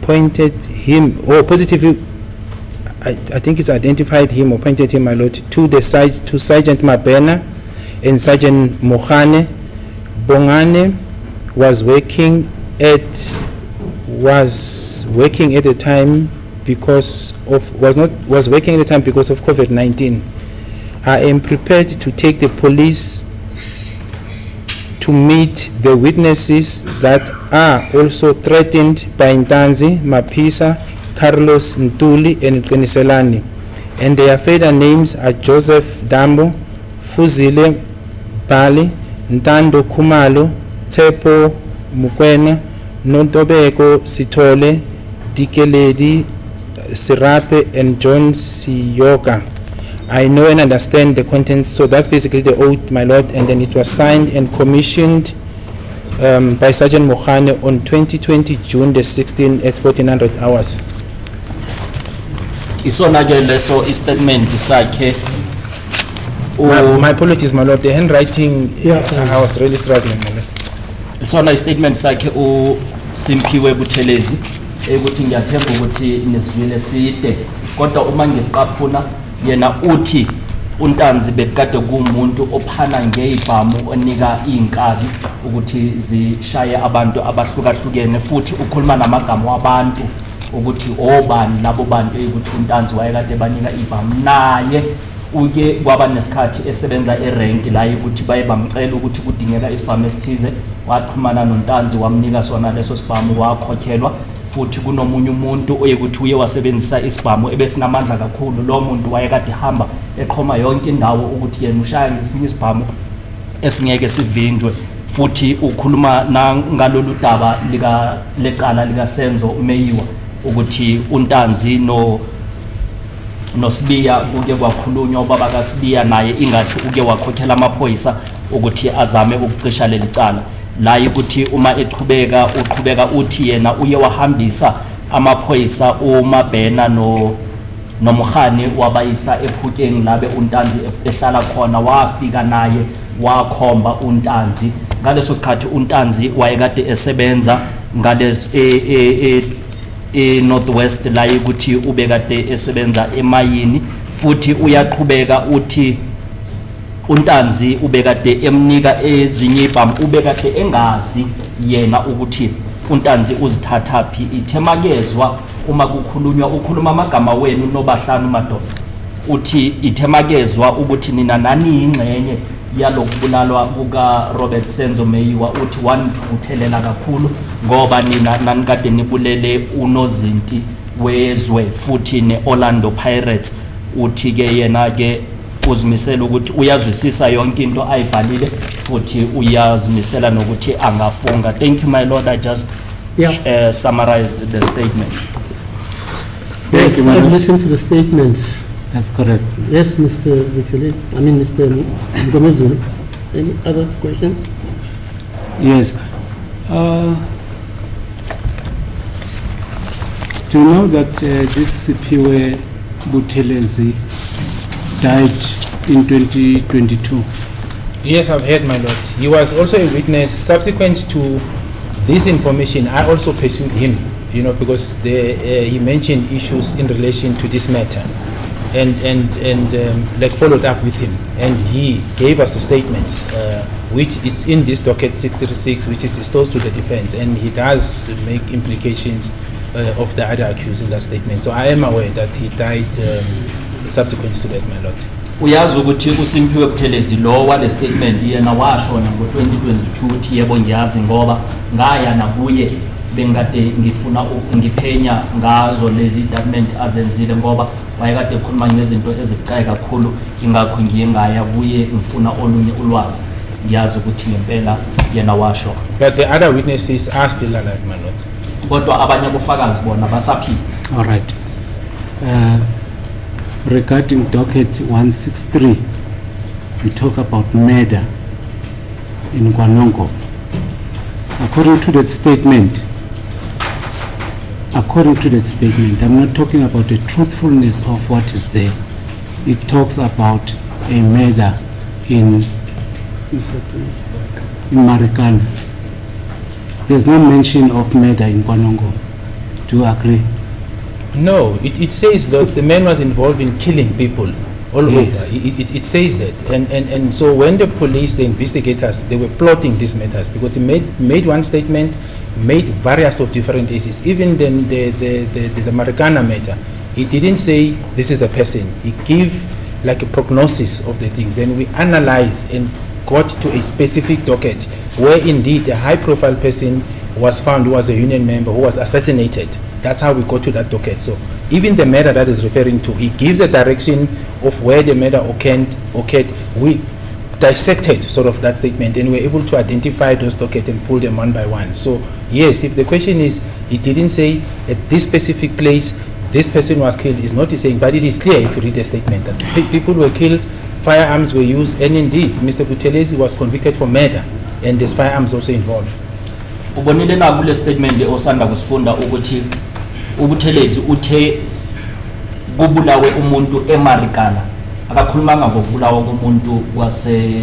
pointed him, or positively, I think it's identified him or pointed him, my lord, to Sergeant Mabena and Sergeant Mukhane. Bongani was working at the time because of COVID-19. I am prepared to take the police to meet the witnesses that are also threatened by Ntanzi, Mapisa, Carlos Ntuli, and Qiniselani. And their further names are Joseph Dambo, Fuzile Bali, Ntando Kumalo, Tepo Mukwena, Nontobeko Sitole, Dikeledi, Sirape and John Siyoka. I know and understand the contents, so that's basically the oath, my lord, and then it was signed and commissioned by Sergeant Mohane on 2020 June the 16th at 1400 hours. Isona ke leso statement sakhe. My apologies, my lord, the handwriting, I was really struggling, my lord. Isona statement sakhe Simphiwe Buthelezi ukuthi ngiyathemba ukuthi nisizwile side kodwa uma ngisiqaphuna yena uthi uNtanzi bekade kuumuntu ophana ngeibhamu onika inkabi ukuthi zishaye abantu abahlukahlukene futhi ukhuluma namagama wabantu ukuthi obani labo bantu ukuthi uNtanzi wayekade banika ibhamu naye uke kwaba nesikhathi esebenza erank la ukuthi baye bamcela ukuthi kudingeka isibhamu esithize waxhumana noNtanzi wamnika sona leso sibhamu wakhokhelwa futhi kunomunye umuntu oyekuthi uye wasebenzisa isibhamu ebesinamandla kakhulu lo muntu wayekade hamba eqhoma yonke indawo ukuthi yena ushaya ngesinye isibhamu esingeke sivinjwe futhi ukhuluma ngalolu daba lika lecala lika Senzo Meyiwa ukuthi uNtanzi noSibiya kuke kwakhulunywa ubaba kaSibiya naye ingathi uke wakhokhela amaphoyisa ukuthi azame ukucisha leli cala la ukuthi uma uqhubeka uthi yena uye wahambisa amaphoyisa uMabhena noMkhane wabayisa ephukeni labe uNtanzi ehlala khona wafika naye wakhomba uNtanzi ngaleso sikhathi uNtanzi wayekade esebenza ngaleso Northwest la ukuthi ubekade esebenza emayini futhi uyaqhubeka uthi uNtanzi ubekade emnika ezinye ibhamu ubekade engazi yena ukuthi uNtanzi uzithatha phi ithemakezwa uma kukhulunywa ukhuluma amagama wenu nobahlanu madoda uthi ithemakezwa ukuthi nina nani ingxenye yalokubulalwa kuka Robert Senzo Meyiwa uthi wanithuthelela kakhulu ngoba nina nanikade nibulele unozinti wezwe futhi neOrlando Pirates uthi ke yena ke uzimisela ukuthi uyazwisisa yonke into ayibhalile futhi uyazimisela nokuthi angafunga. Thank you, my lord. I just summarized the statement. Yes, I've listened to the statement. That's correct. Yes, Mr. Buthelezi. I mean, Mr. Mgomezulu. Any other questions? Yes. Do you know that this Simphiwe Buthelezi died in 2022? Yes, I've heard, my lord. He was also a witness. Subsequent to this information, I also pursued him, because he mentioned issues in relation to this matter, and followed up with him, and he gave us a statement, which is in this docket 636, which is disclosed to the defense, and he does make implications of the other accused in that statement. So I am aware that he died subsequent to that, my lord. Uyazi ukuthi uSimphiwe Buthelezi lo wale statement yena washona ngo2022 uthi yebo ngiyazi ngoba ngaya nakuye bengade ngifuna ngiphenya ngazo lezi document azenzile ngoba wayekade ekhuluma ngezinto ezibucayi kakhulu ingakho ngiye ngaya kuye ngifuna olunye ulwazi ngiyazi ukuthi ngempela yena washo. But the other witnesses are still alive, my lord. Kodwa abanye abofakazi bona basaphila. All right. Regarding docket 163, we talk about murder in Kwanongo. According to that statement, I'm not talking about the truthfulness of what is there. It talks about a murder in Marikana. There's no mention of murder in Kwanongo. Do you agree? No, it says that the man was involved in killing people all Yes. over. It says that. And so when the police, the investigators, they were plotting these matters because he made one statement, made various of different cases. Even then the Marikana matter, he didn't say this is the person. He gave like a prognosis of the things. Then we analyzed and got to a specific docket where indeed a high profile person was found who was a union member who was assassinated. That's how we got to that docket. So even the murder that is referring to, he gives a direction of where the murder occurred. We dissected sort of that statement and we were able to identify those dockets and pull them one by one. So yes, if the question is, he didn't say at this specific place this person was killed is not saying, but it is clear if you read the statement that people were killed, firearms were used, and indeed, Mr. Buthelezi was convicted for murder, and there's firearms also involved. Ubonile na kule statement osanda kusifunda ukuthi uButhelezi uthe kubulawe umuntu eMarikana akakhulumanga ngokubulawa komuntu wase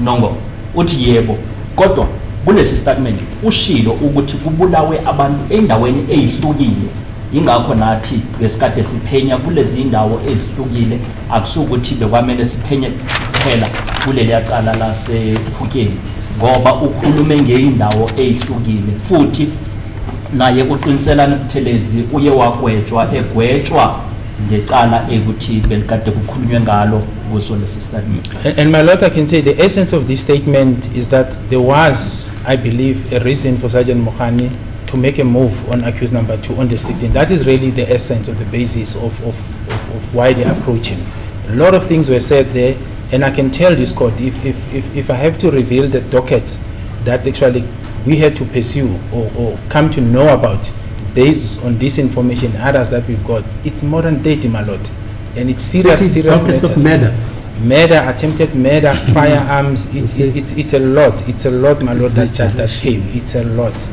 Nongo uthi yebo kodwa kulesi statement ushilo ukuthi kubulawe abantu endaweni ezihlukile ingakho nathi besikade siphenya kulezi indawo ezihlukile akusukuthi bekwamele siphenye kuphela kuleli yacala lasePhukeni ngoba ukhulume ngeindawo ezihlukile futhi naye uqiniselana Buthelezi uye wagwetshwa egwetshwa ngecala ekuthi belikade kukhulunywe ngalo kuso lesi statement. And my lord, I can say the essence of this statement is that there was, I believe, a reason for Sergeant Mokhane to make a move on accused number 2 on the 16th. That is really the essence of the basis of why they approach him. A lot of things were said there, and I can tell this court, if I have to reveal the dockets that actually we had to pursue or come to know about based on this information, others that we've got, it's more than 30, my lord. And it's serious Dockets matters. of murder. Murder, attempted murder, firearms, it's a lot, my lord, that came. It's a lot.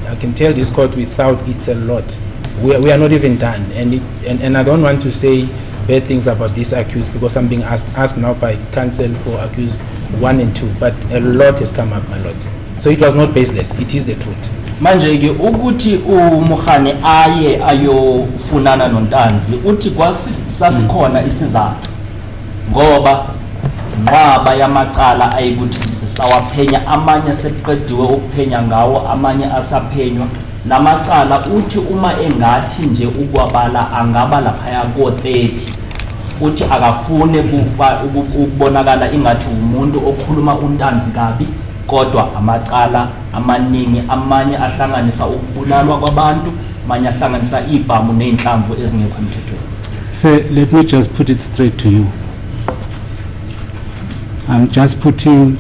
I can tell this court without, it's a lot. We are not even done. And I don't want to say bad things about this accused because I'm being asked now by counsel for accused 1 and 2. But a lot has come up, my lord. So it was not baseless. It is the truth. Manje ke ukuthi uMokhane aye ayofunana noNtanzi uthi kwasasikhona isizathu ngoba nqaba yamacala ayikuthi sisawaphenya amanye seqediwe ukuphenya ngawo amanye asaphenywa namacala uthi uma engathi nje ukwabala angaba lapha ko30 uthi akafune ukubonakala ingathi umuntu okhuluma uNtanzi kabi kodwa amacala amaningi amanye ahlanganisa ukubulalwa kwabantu amanye ahlanganisa ibhamu nezinhlamvu ezingekho emthethweni. So let me just put it straight to you. I'm just putting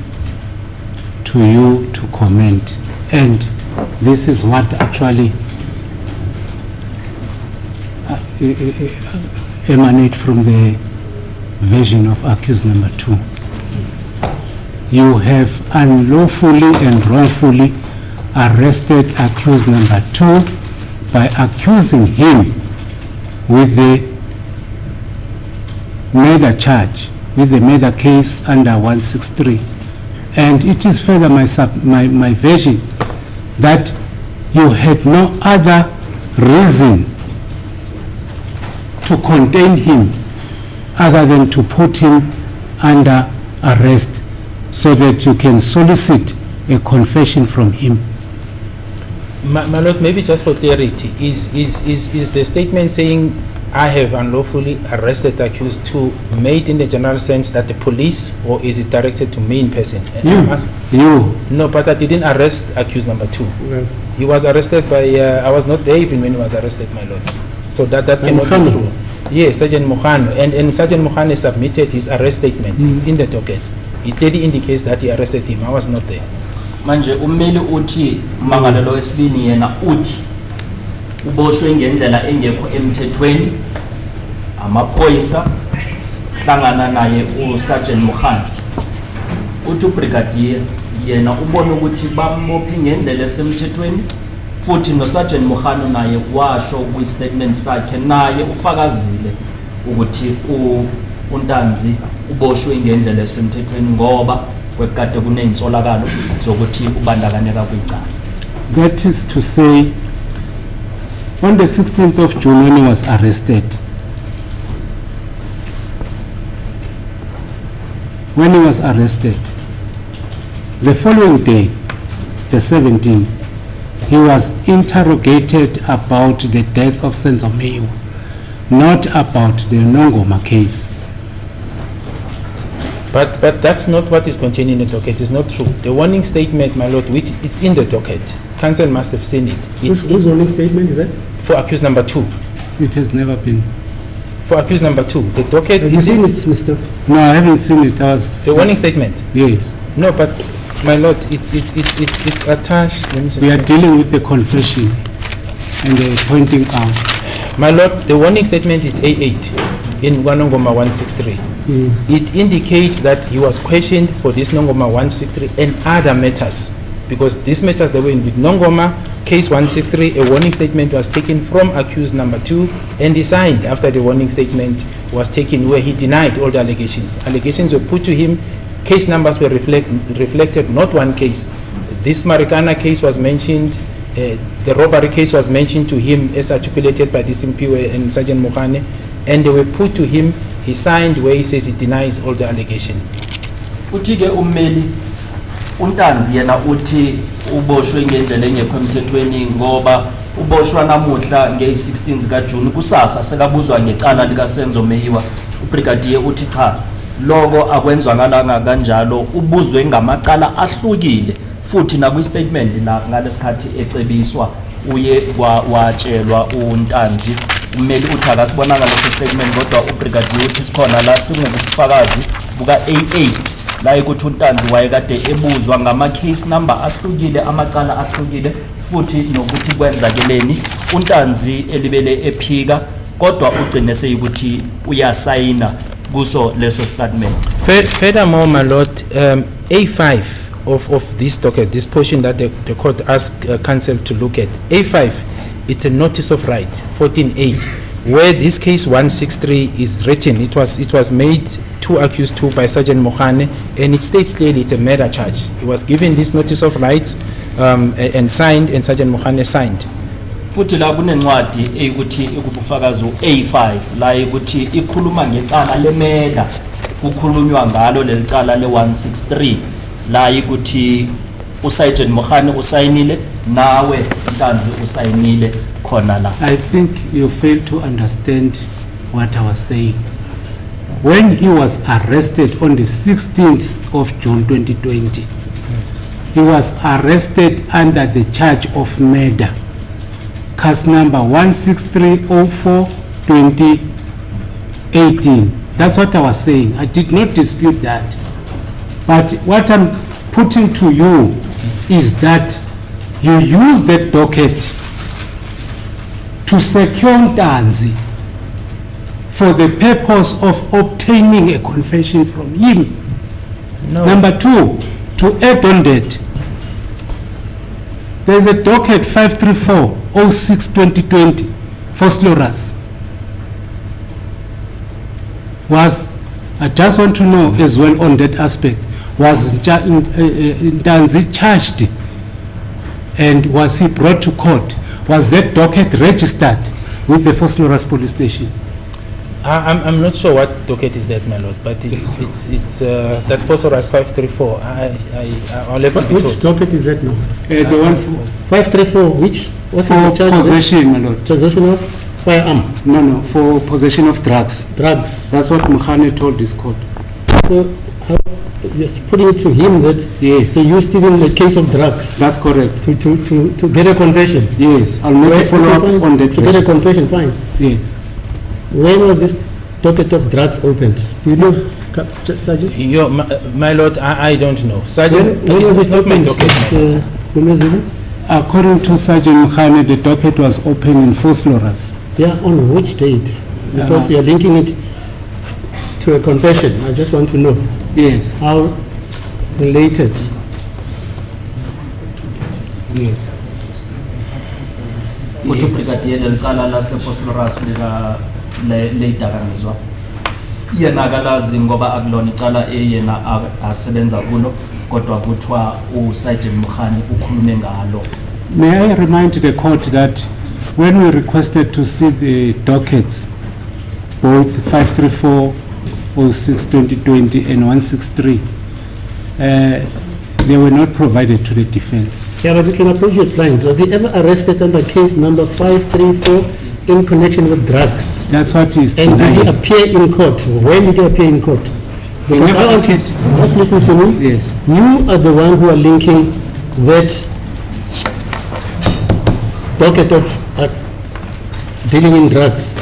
to you to comment, and this is what actually emanate from the version of accused number 2. You have unlawfully and wrongfully arrested accused number 2 by accusing him with the murder charge, with the murder case under 163. And it is further my version that you had no other reason to contain him other than to put him under arrest so that you can solicit a confession from him. My lord, maybe just for clarity, is the statement saying I have unlawfully arrested accused 2 made in the general sense that the police, or is it directed to me in person? You. No, but I didn't arrest accused number 2. Well, he was arrested by, I was not there even when he was arrested, my lord. So that cannot be true. Yes, Sergeant Mokhane, and Sergeant Mokhane submitted his arrest statement. It's in the docket. It clearly indicates that he arrested him. I was not there. Manje ummeli uthi mangalelo wesibini yena uthi uboshwe ngendlela engekho emthethweni amaphoyisa hlangana naye uSergeant Mokhane uthi uBrigadier yena ubona ukuthi bambophe ngendlela esemthethweni futhi noSergeant Mokhane naye washo kwi-statement sakhe naye ufakazile ukuthi uNtanzi uboshwe ngendlela esemthethweni ngoba kwekade kuneyinsolakalo zokuthi ubandakanyeka kwicala. That is to say, on the 16th of June when he was arrested, the following day, the 17th, he was interrogated about the death of Senzo Meyiwa, not about the Nongoma case. But that's not what is contained in the docket. It's not true. The warning statement, my lord, which it's in the docket. Counsel must have seen it. Whose warning statement is that? For accused number 2. It has never been. For accused number 2, the docket. Have you seen it, Mr.? No, I haven't seen it. The warning statement. Yes. No, but my lord, it's attached. Let me just we are dealing with the confession and the pointing out. My Lord, the warning statement is A8 in Nongoma 163. It indicates that he was questioned for this Nongoma 163 and other matters, because these matters that were in with Nongoma case 163, a warning statement was taken from accused number 2 and he signed after the warning statement was taken, where he denied all the allegations. Allegations were put to him, case numbers were reflected, not one case. This Marikana case was mentioned, the robbery case was mentioned to him as articulated by this Mpiwe and Sergeant Mokhane, and they were put to him. He signed where he says he denies all the allegations. Uthi-ke ummeli uNtanzi yena uthi uboshwe ngendlela engekho emthethweni ngoba uboshwa namuhla nge-16 zikaJune, kusasa sekabuzwa ngecala lika Senzo Meyiwa. Ubrigadier uthi cha, lokho akwenzwakalanga kanjalo, ubuzwe ngamacala ahlukile, futhi nakwi-statement la ngalesikhathi ecebiswa uye watshelwa uNtanzi. Ummeli uthi akasibonanga leso statement, kodwa ubrigadier uthi sikhona la singubufakazi buka AA la ukuthi uNtanzi wayekade ebuzwa ngama case number ahlukile, amacala ahlukile, futhi nokuthi kwenzakeleni. uNtanzi elibele ephika, kodwa ugcine seyikuthi uyasayina kuso leso statement. Furthermore, my Lord, A5 of this docket, this portion that the court asked counsel to look at, A5, it's a notice of right, 14A, where this case 163 is written. It was made to accused to by Sergeant Mokhane, and it states clearly it's a murder charge. He was given this notice of rights and signed, and Sergeant Mokhane signed. Futhi la kunencwadi eyikuthi ikubufakazi A5 la ukuthi ikhuluma ngecala lemeda, kukhulunywa ngalo lelicala le163 la ukuthi uSergeant Mokhane usayinile, nawe Ntanzi usayinile khona la. I think you fail to understand what I was saying. When he was arrested on the 16th of June 2020, he was arrested under the charge of murder, case number 16304/2018. That's what I was saying. I did not dispute that. But what I'm putting to you is that you use that docket to secure Ntanzi for the purpose of obtaining a confession from him. No. Number 2, to add on that, there's a docket 534/06/2020 for Sloras. I just want to know as well on that aspect, was Ntanzi charged and was he brought to court? Was that docket registered with the Sloras police station? I'm not sure what docket is that, my Lord, but it's that Phosphorus 534. I'll have to be Which told. docket is that now? The one 534, which? What is the for charge? possession, my lord. Possession of firearm, No, for possession of drugs. drugs. That's what Mokhane told this court. So, you're putting it to him that Yes, he used even the case of drugs that's correct. to get a confession. Yes, I'll make a follow up Fine. on that. To get a confession, fine. Yes. When was this docket of drugs opened? Do you know, Sergeant? My Lord, I don't know. Sergeant, When was this not my opened? docket. Gumezulu? According to Sergeant Mokhane, the docket was open in Phosphorus. Yeah, on which date? Because you're linking it to a confession. I just want to know Yes, how related. yes. Uthi ubrigadier lelicala lasePhosphorus leyidakamizwa yena akalazi ngoba akulona icala eyena asebenza kulo, kodwa kuthiwa uSergeant Mokhane ukhulume ngalo. May I remind the court that when we requested to see the dockets, both 534/06/2020 and 163, they were not provided to the defense. Yeah, but you can approach your client. Was he ever arrested under case number 534 in connection with drugs? That's what is And did he denying. appear in court? When did he appear in court? Because never I want to, appeared. just listen to me. Yes, You are the one who are linking that docket of dealing in drugs.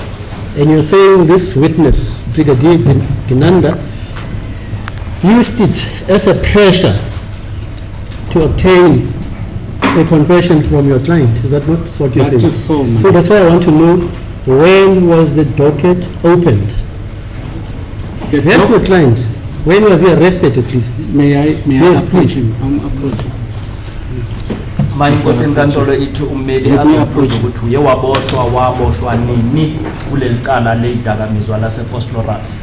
And you're saying this witness, Brigadier Gininda, used it as a pressure to obtain a confession from your client. Is that not what you're that saying? is so. So that's why I want to know when was the docket opened? Here's your client. When was he arrested at least? May I Yes, approach please. him? I'm approaching. manje inkosi enkantolo ithi ummeli Let me azobuza approach. ukuthi uye waboshwa nini kuleli cala leyidakamizwa lase-Phosphorus.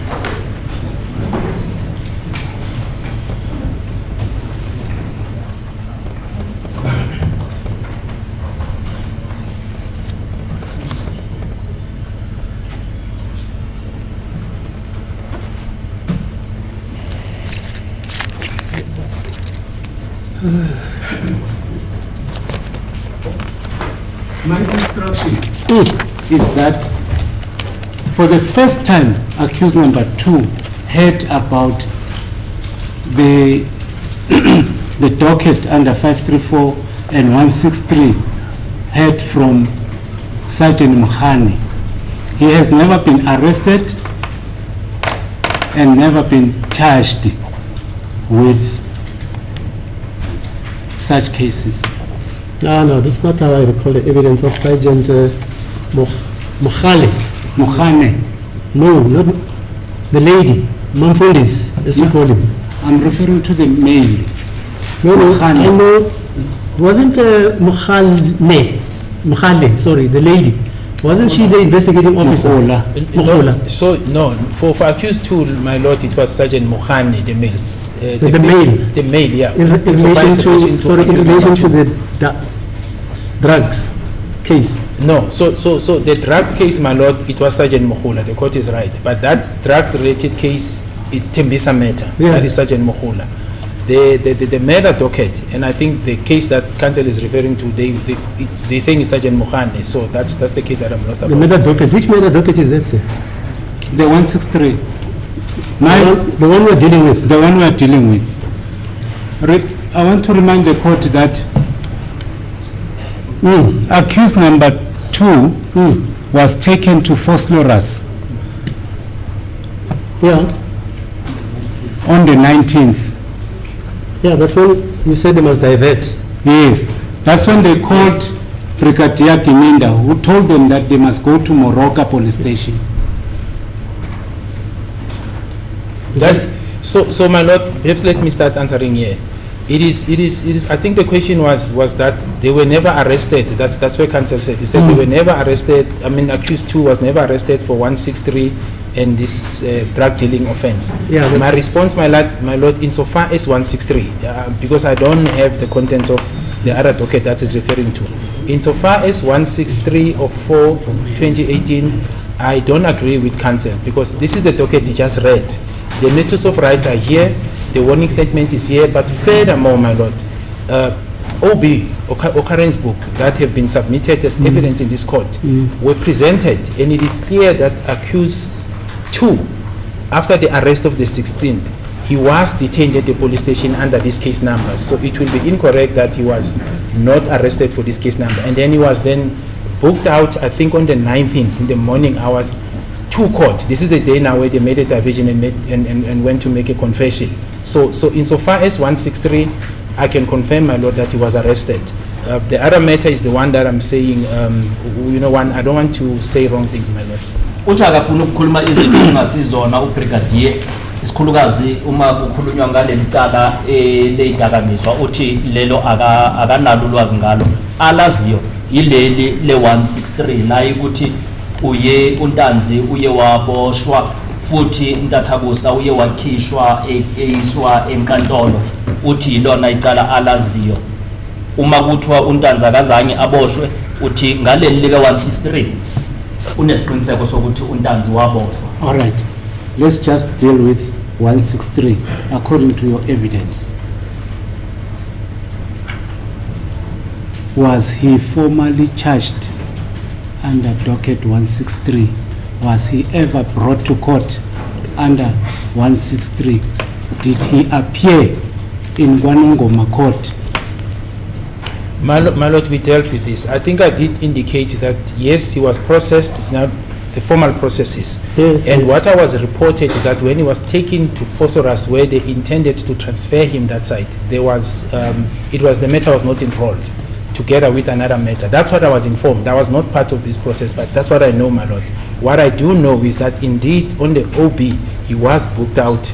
My instruction is that for the first time, accused number 2 heard about the the docket under 534 and 163 heard from Sergeant Mukhane. He has never been arrested and never been charged with such cases. No, that's not how I recall the evidence of Sergeant Mukhale. Mukhane, No, not the lady, Mamfundis, as you call him. I'm referring to the male. No, Mukhane. I know, wasn't Mukhale, sorry, the lady. Wasn't she the investigating officer? Mukhola. Mukhola. So, no, for accused 2, my lord, it was Sergeant Mukhane, the male. The male. The male, yeah. In relation to the drugs case. No, so the drugs case, my lord, it was Sergeant Mukhula. The court is right, but that drugs-related case is Tembisa matter. Yeah. That is Sergeant Mukhula. The murder docket, and I think the case that counsel is referring to, they saying it's Sergeant Mukhane. So that's the case that I'm lost The about. murder docket, which murder docket is that, sir? The 163. The one we're dealing with. The one we are dealing with. I want to remind the court that accused number 2 was taken to Phosphorus Yeah, on the 19th. yeah, that's when you said they must divert. Yes, that's when they called Brigadier Gininda, who told them that they must go to Moroka police station. So my lord, perhaps let me start answering here. It is. I think the question was that they were never arrested. That's what counsel said. He said they were never arrested. I mean, accused 2 was never arrested for 163 and this drug dealing offense. Yeah, my that's- response, my lord, insofar as 163, because I don't have the contents of the other docket that is referring to. Insofar as 163 of 4/2018, I don't agree with counsel because this is the docket he just read. The notice of rights are here. The warning statement is here, but furthermore, my lord, OB, occurrence book, that have been submitted as evidence in this court, were presented, and it is clear that accused 2, after the arrest of the 16th, he was detained at the police station under this case number. So it will be incorrect that he was not arrested for this case number. And then he was then booked out, I think on the 19th in the morning hours, to court. This is the day now where they made a diversion and went to make a confession. So insofar as 163, I can confirm, my lord, that he was arrested. The other matter is the one that I'm saying, I don't want to say wrong things, my lord. Uthi akafuna ukukhuluma izinto engasizona ubrigadier isikhulukazi uma kukhulunywa ngale licala leyidakamizwa uthi lelo akanalo ulwazi ngalo alaziyo yileli le-163 la ukuthi uye uNtanzi uye waboshwa futhi Ntathabusa uye wakhishwa eyiswa enkantolo uthi ilona icala alaziyo uma kuthiwa uNtanzi akazange aboshwe uthi ngaleli lika-163 unesiqiniseko sokuthi uNtanzi waboshwa. All right, let's just deal with 163 according to your evidence. Was he formally charged under docket 163? Was he ever brought to court under 163? Did he appear in Gwanongoma court? My lord, we dealt with this. I think I did indicate that yes, he was processed, now the formal processes. Yes, And yes. what I was reported is that when he was taken to Phosphorus, where they intended to transfer him that side, there was, the matter was not enrolled. together with another matter. That's what I was informed. I was not part of this process, but that's what I know, my lord. What I do know is that indeed on the OB, he was booked out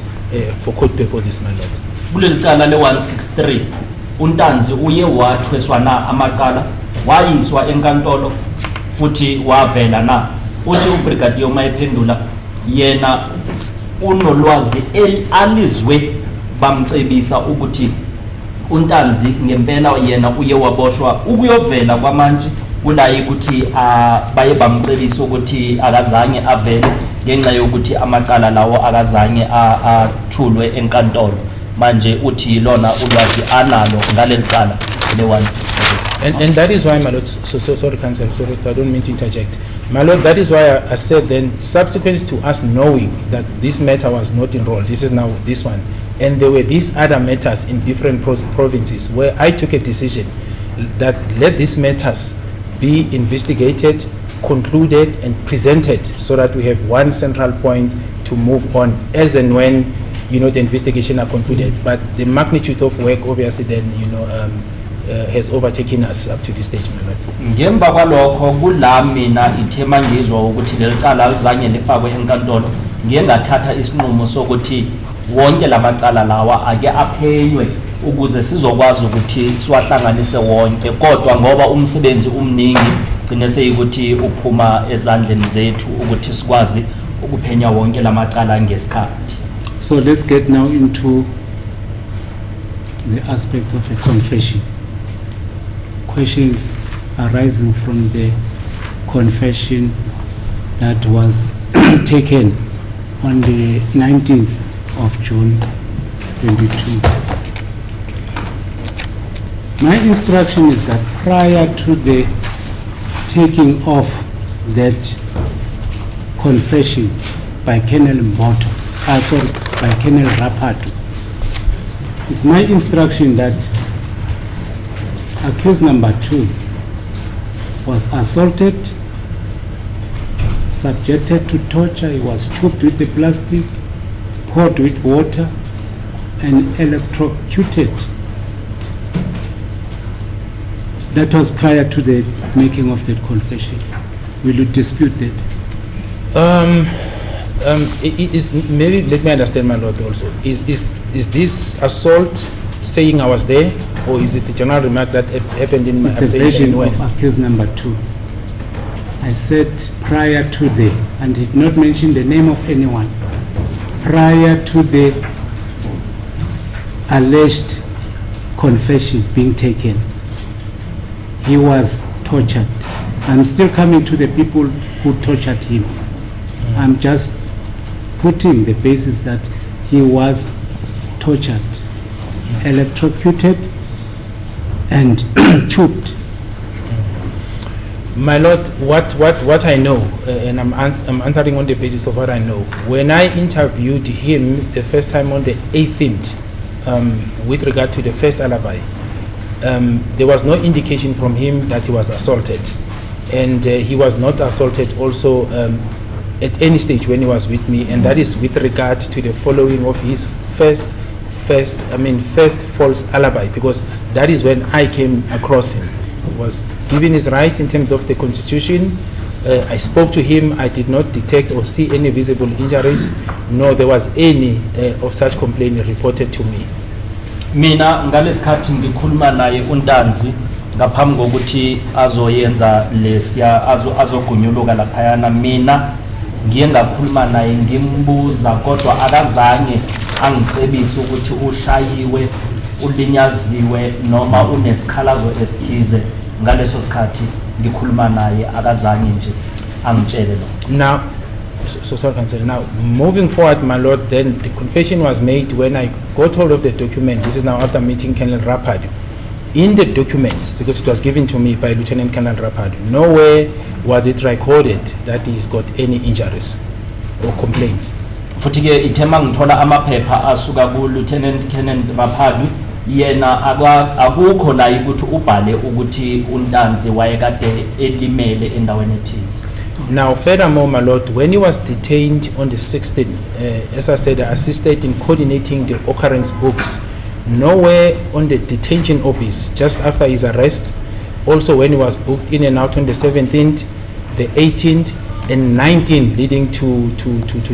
for court purposes, my lord. Kuleli cala le 163 uNtanzi uye wathweswa na amaqala wayiswa enkantolo futhi wavela na uthi ubrigadier mayiphendula yena unolwazi alizwe bamcebisa ukuthi uNtanzi ngempela yena uye waboshwa ukuyovela kwamanje kulayi ukuthi baye bamcebisa ukuthi akazange avele ngenxa yokuthi amaqala lawo akazange athulwe enkantolo manje uthi lona ulwazi analo ngaleli cala le 163. And that is why, my lord, so sorry, counsel, sorry, I don't mean to interject. My lord, that is why I said then, subsequent to us knowing that this matter was not enrolled, this is now this one, and there were these other matters in different provinces where I took a decision that let these matters be investigated, concluded, and presented so that we have one central point to move on as and when, the investigation are concluded. But the magnitude of work, obviously, then, has overtaken us up to this stage, my lord. Ngemva kwalokho kula mina ithema ngizwa ukuthi lelicala alizange lifakwe enkantolo ngiye ngathatha isinqumo sokuthi wonke lamacala lawa ake aphenywe ukuze sizokwazi ukuthi siwahlanganise wonke kodwa ngoba umsebenzi umningi gcine seyikuthi uphuma ezandleni zethu ukuthi sikwazi ukuphenya wonke lamacala ngesikhathi. So let's get now into the aspect of a confession. Questions arising from the confession that was taken on the 19th of June 22. My instruction is that prior to the taking of that confession by Colonel Mboto, by Colonel Rapatu, it's my instruction that accused number 2 was assaulted, subjected to torture, he was choked with the plastic, poured with water, and electrocuted. That was prior to the making of that confession. Will you dispute that? It is, maybe let me understand, my lord, also. Is this assault saying I was there, or is it a general remark that happened in my absence? It's a version of accused number 2. I said prior to the, and did not mention the name of anyone, prior to the alleged confession being taken, he was tortured. I'm still coming to the people who tortured him. I'm just putting the basis that he was tortured, electrocuted, and choked. My lord, what I know, and I'm answering on the basis of what I know. When I interviewed him the first time on the 18th, with regard to the first alibi, there was no indication from him that he was assaulted, and he was not assaulted also at any stage when he was with me, and that is with regard to the following of his first false alibi, because that is when I came across him. He was given his rights in terms of the Constitution. I spoke to him. I did not detect or see any visible injuries, nor there was any of such complaint reported to me. Mina ngalesikhathi ngikhuluma naye uNtanzi ngaphambi kokuthi azoyenza lesiya azogunyuluka laphayana, mina ngiye ngakhuluma naye ngimbuza kodwa akazange angicebise ukuthi ushayiwe, ulinyaziwe noma unesikhalazo esithize. Ngaleso sikhathi ngikhuluma naye akazange nje angitshele lo. Now, so sorry, counsel. Now, moving forward, my lord, then the confession was made when I got hold of the document. This is now after meeting Colonel Rapadu. In the documents, because it was given to me by Lieutenant Colonel Rapadu, nowhere was it recorded that he's got any injuries or complaints. Futhi ke ithema ngithola amaphepha asuka ku Lieutenant Colonel Rapadu, yena akukho la ukuthi ubhale ukuthi uNtanzi wayekade elimele endaweni ethize. Now, furthermore, my lord, when he was detained on the 16th, as I said, I assisted in coordinating the occurrence books. Nowhere on the detention office, just after his arrest, Also, when he was booked in and out on the 17th, the 18th, and 19th, leading to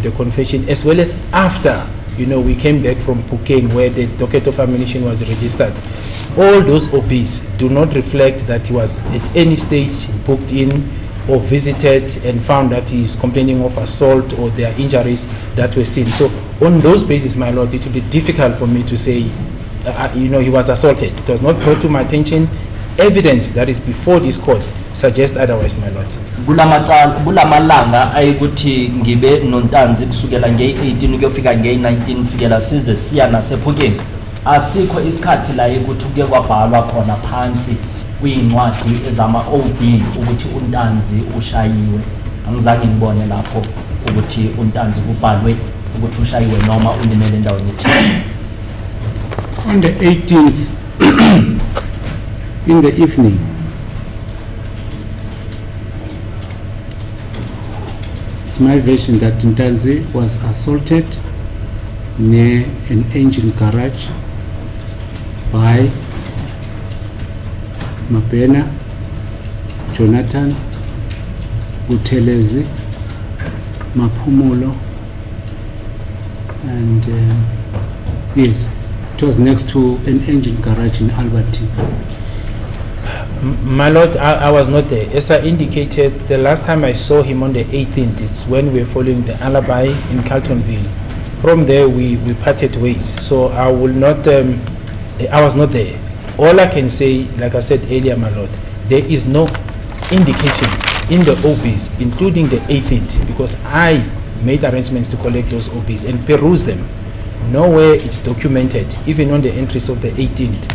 the confession, as well as after, we came back from Pukeng, where the docket of ammunition was registered. All those OPs do not reflect that he was at any stage booked in or visited and found that he is complaining of assault or there are injuries that were seen. So on those bases, my lord, it will be difficult for me to say, he was assaulted. It was not brought to my attention. Evidence that is before this court suggests otherwise, my lord. Kulamalanga ayikuthi ngibe nontanzi kusukela nge-18 kuyofika nge-19 fikela size siya nasephukeni. Asikho isikhathi la ukuthi kuye kwabhalwa khona phansi kwincwadi ezama-OB ukuthi untanzi ushayiwe. Angizange ngibone lapho ukuthi untanzi kubhalwe ukuthi ushayiwe noma ulimele endaweni ethize. On the 18th in the evening, it's my version that Ntanzi was assaulted near an engine garage by Mapena, Jonathan, Butelezi, Mapumulo, and yes, it was next to an engine garage in Albertine. My lord, I was not there. As I indicated, the last time I saw him on the 18th, it's when we were following the alibi in Carltonville. From there, we parted ways. So I will not, I was not there. All I can say, like I said earlier, my lord, there is no indication in the OBs, including the 18th, because I made arrangements to collect those OBs and peruse them. Nowhere it's documented, even on the entries of the 18th.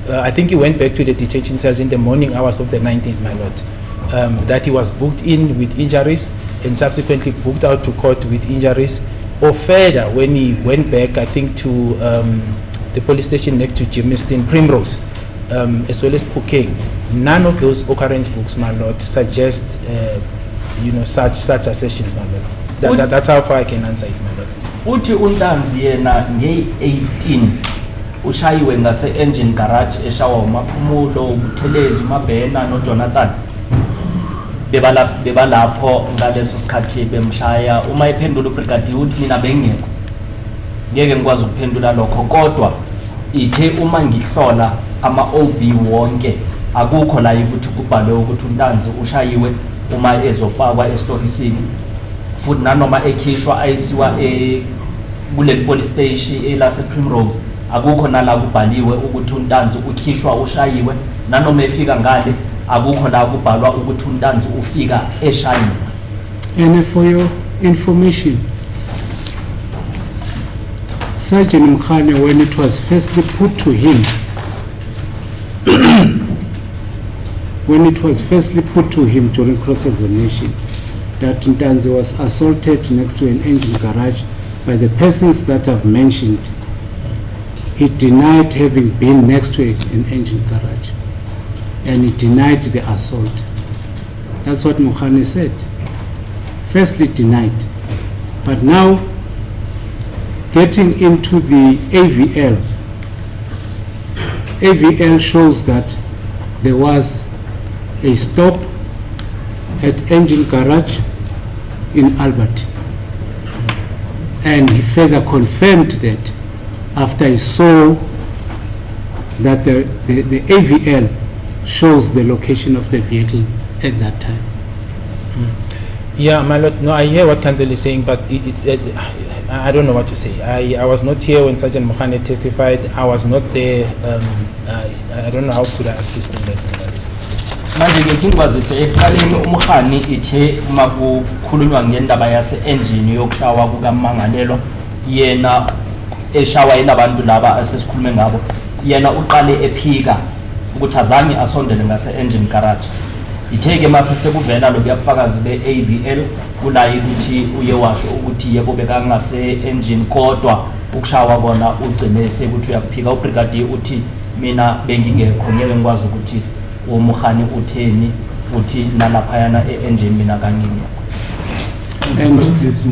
I think he went back to the detention cells in the morning hours of the 19th, my lord, that he was booked in with injuries and subsequently booked out to court with injuries, or further when he went back, I think, to the police station next to Jamestown, Primrose, as well as Pukeng. None of those occurrence books, my lord, suggest such assertions, my lord. That's how far I can answer it, my lord. Uthi untanzi yena nge-18 ushayiwe ngase-engine garage eshawa uMaphumulo, uButhelezi, uMabhena noJonathan bebalapho ngaleso sikhathi bemshaya. Uma iphendula ubrigadier uthi mina bengekho, ngeke ngikwazi ukuphendula lokho, kodwa ithe uma ngihlola ama-OB wonke akukho la ukuthi kubhalwe ukuthi untanzi ushayiwe uma ezofakwa estorisini, futhi nanoma ekhishwa ayisiwa kuleli police station elase Primrose akukho nala kubhaliwe ukuthi untanzi ukhishwa ushayiwe, nanoma efika ngale akukho la kubhalwa ukuthi untanzi ufika eshayiwe. And for your information, Sergeant Mkhane, when it was firstly put to him, during cross-examination, that Ntanzi was assaulted next to an engine garage by the persons that I've mentioned, he denied having been next to an engine garage, and he denied the assault. That's what Mkhane said. Firstly denied, but now getting into the AVL shows that there was a stop at engine garage in Albert, and he further confirmed that after he saw that the AVL shows the location of the vehicle at that time. Yeah, my lord, no, I hear what counsel is saying, but it's I don't know what to say. I was not here when Sergeant Mkhane testified. I was not there. I don't know how could I assist in that. Manje ke ngizwazise eqaleni uMkhane ithe makukhulunywa ngendaba yase engine yokushawa kukaMangalelwa, yena eshawa inabantu laba asesikhulume ngabo, yena uqale ephika ukuthi azange asondele ngase engine garage. Itheke mase sekuvela lo buyabufakazi beAVL kulayi ukuthi uye washo ukuthi yebo bekangase engine, kodwa ukushawa bona ugcine sekuthi uyakuphika. Ubrigadier uthi mina bengingekho, ngeke ngikwazi ukuthi uMkhane utheni futhi nalaphayana engine mina kangingekho. And this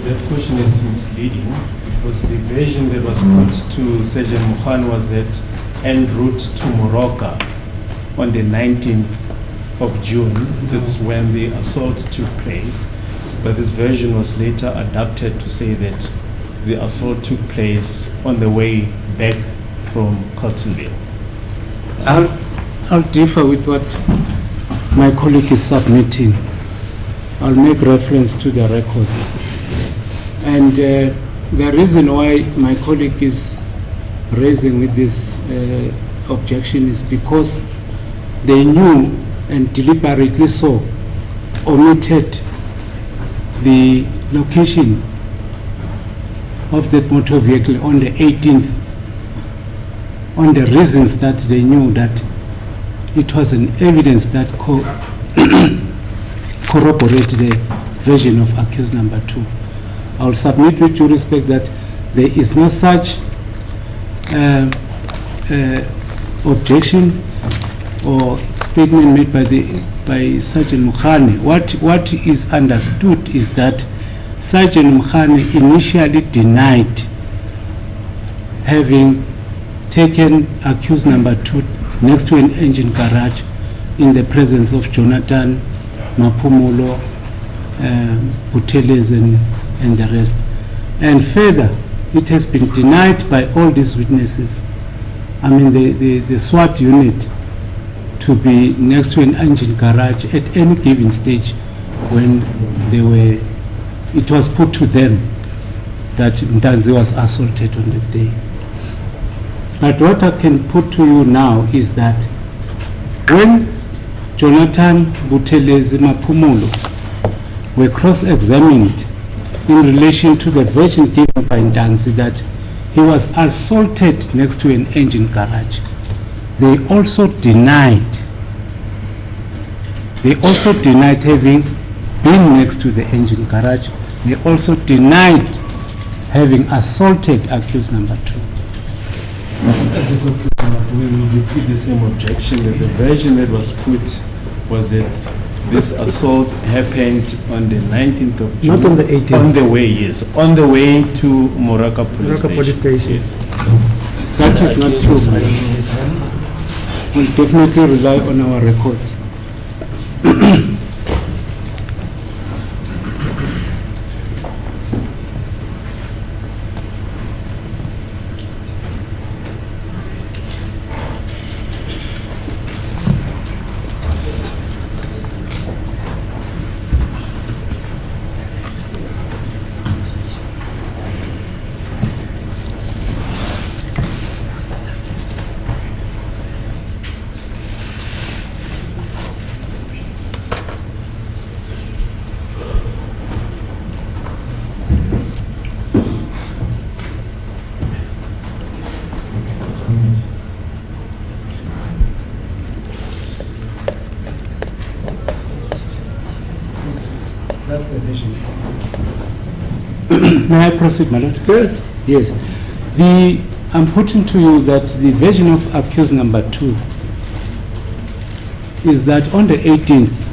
that question is misleading, because the version that was put to Sergeant Mkhane was that en route to Moroka on the 19th of June. That's when the assault took place. But this version was later adapted to say that the assault took place on the way back from Carltonville. I'll differ with what my colleague is submitting. I'll make reference to the records. And the reason why my colleague is raising with this objection is because they knew and deliberately so omitted the location of that motor vehicle on the 18th on the reasons that they knew that it was an evidence that corroborated the version of accused number 2. I will submit with due respect that there is no such objection or statement made by Sergeant Mukhane. What is understood is that Sergeant Mukhane initially denied having taken accused number 2 next to an engine garage in the presence of Jonathan, Mapumulo, Buteles and the rest. And further, it has been denied by all these witnesses. I mean, the SWAT unit to be next to an engine garage at any given stage when it was put to them that Ntanzi was assaulted on the day. But what I can put to you now is that when Jonathan, Buteles, Mapumulo were cross-examined in relation to the version given by Ntanzi that he was assaulted next to an engine garage, they also denied having been next to the engine garage. They also denied having assaulted accused number 2. As a conclusion, we will repeat the same objection that the version that was put was that this assault happened on the 19th of June. Not on the 18th. On the way, yes. On the way to Moraka Police Station. Yes. That is not true. We'll definitely rely on our records. That's the vision. May I proceed, my lord? Yes. Yes. I'm putting to you that the version of accused number 2 is that on the 18th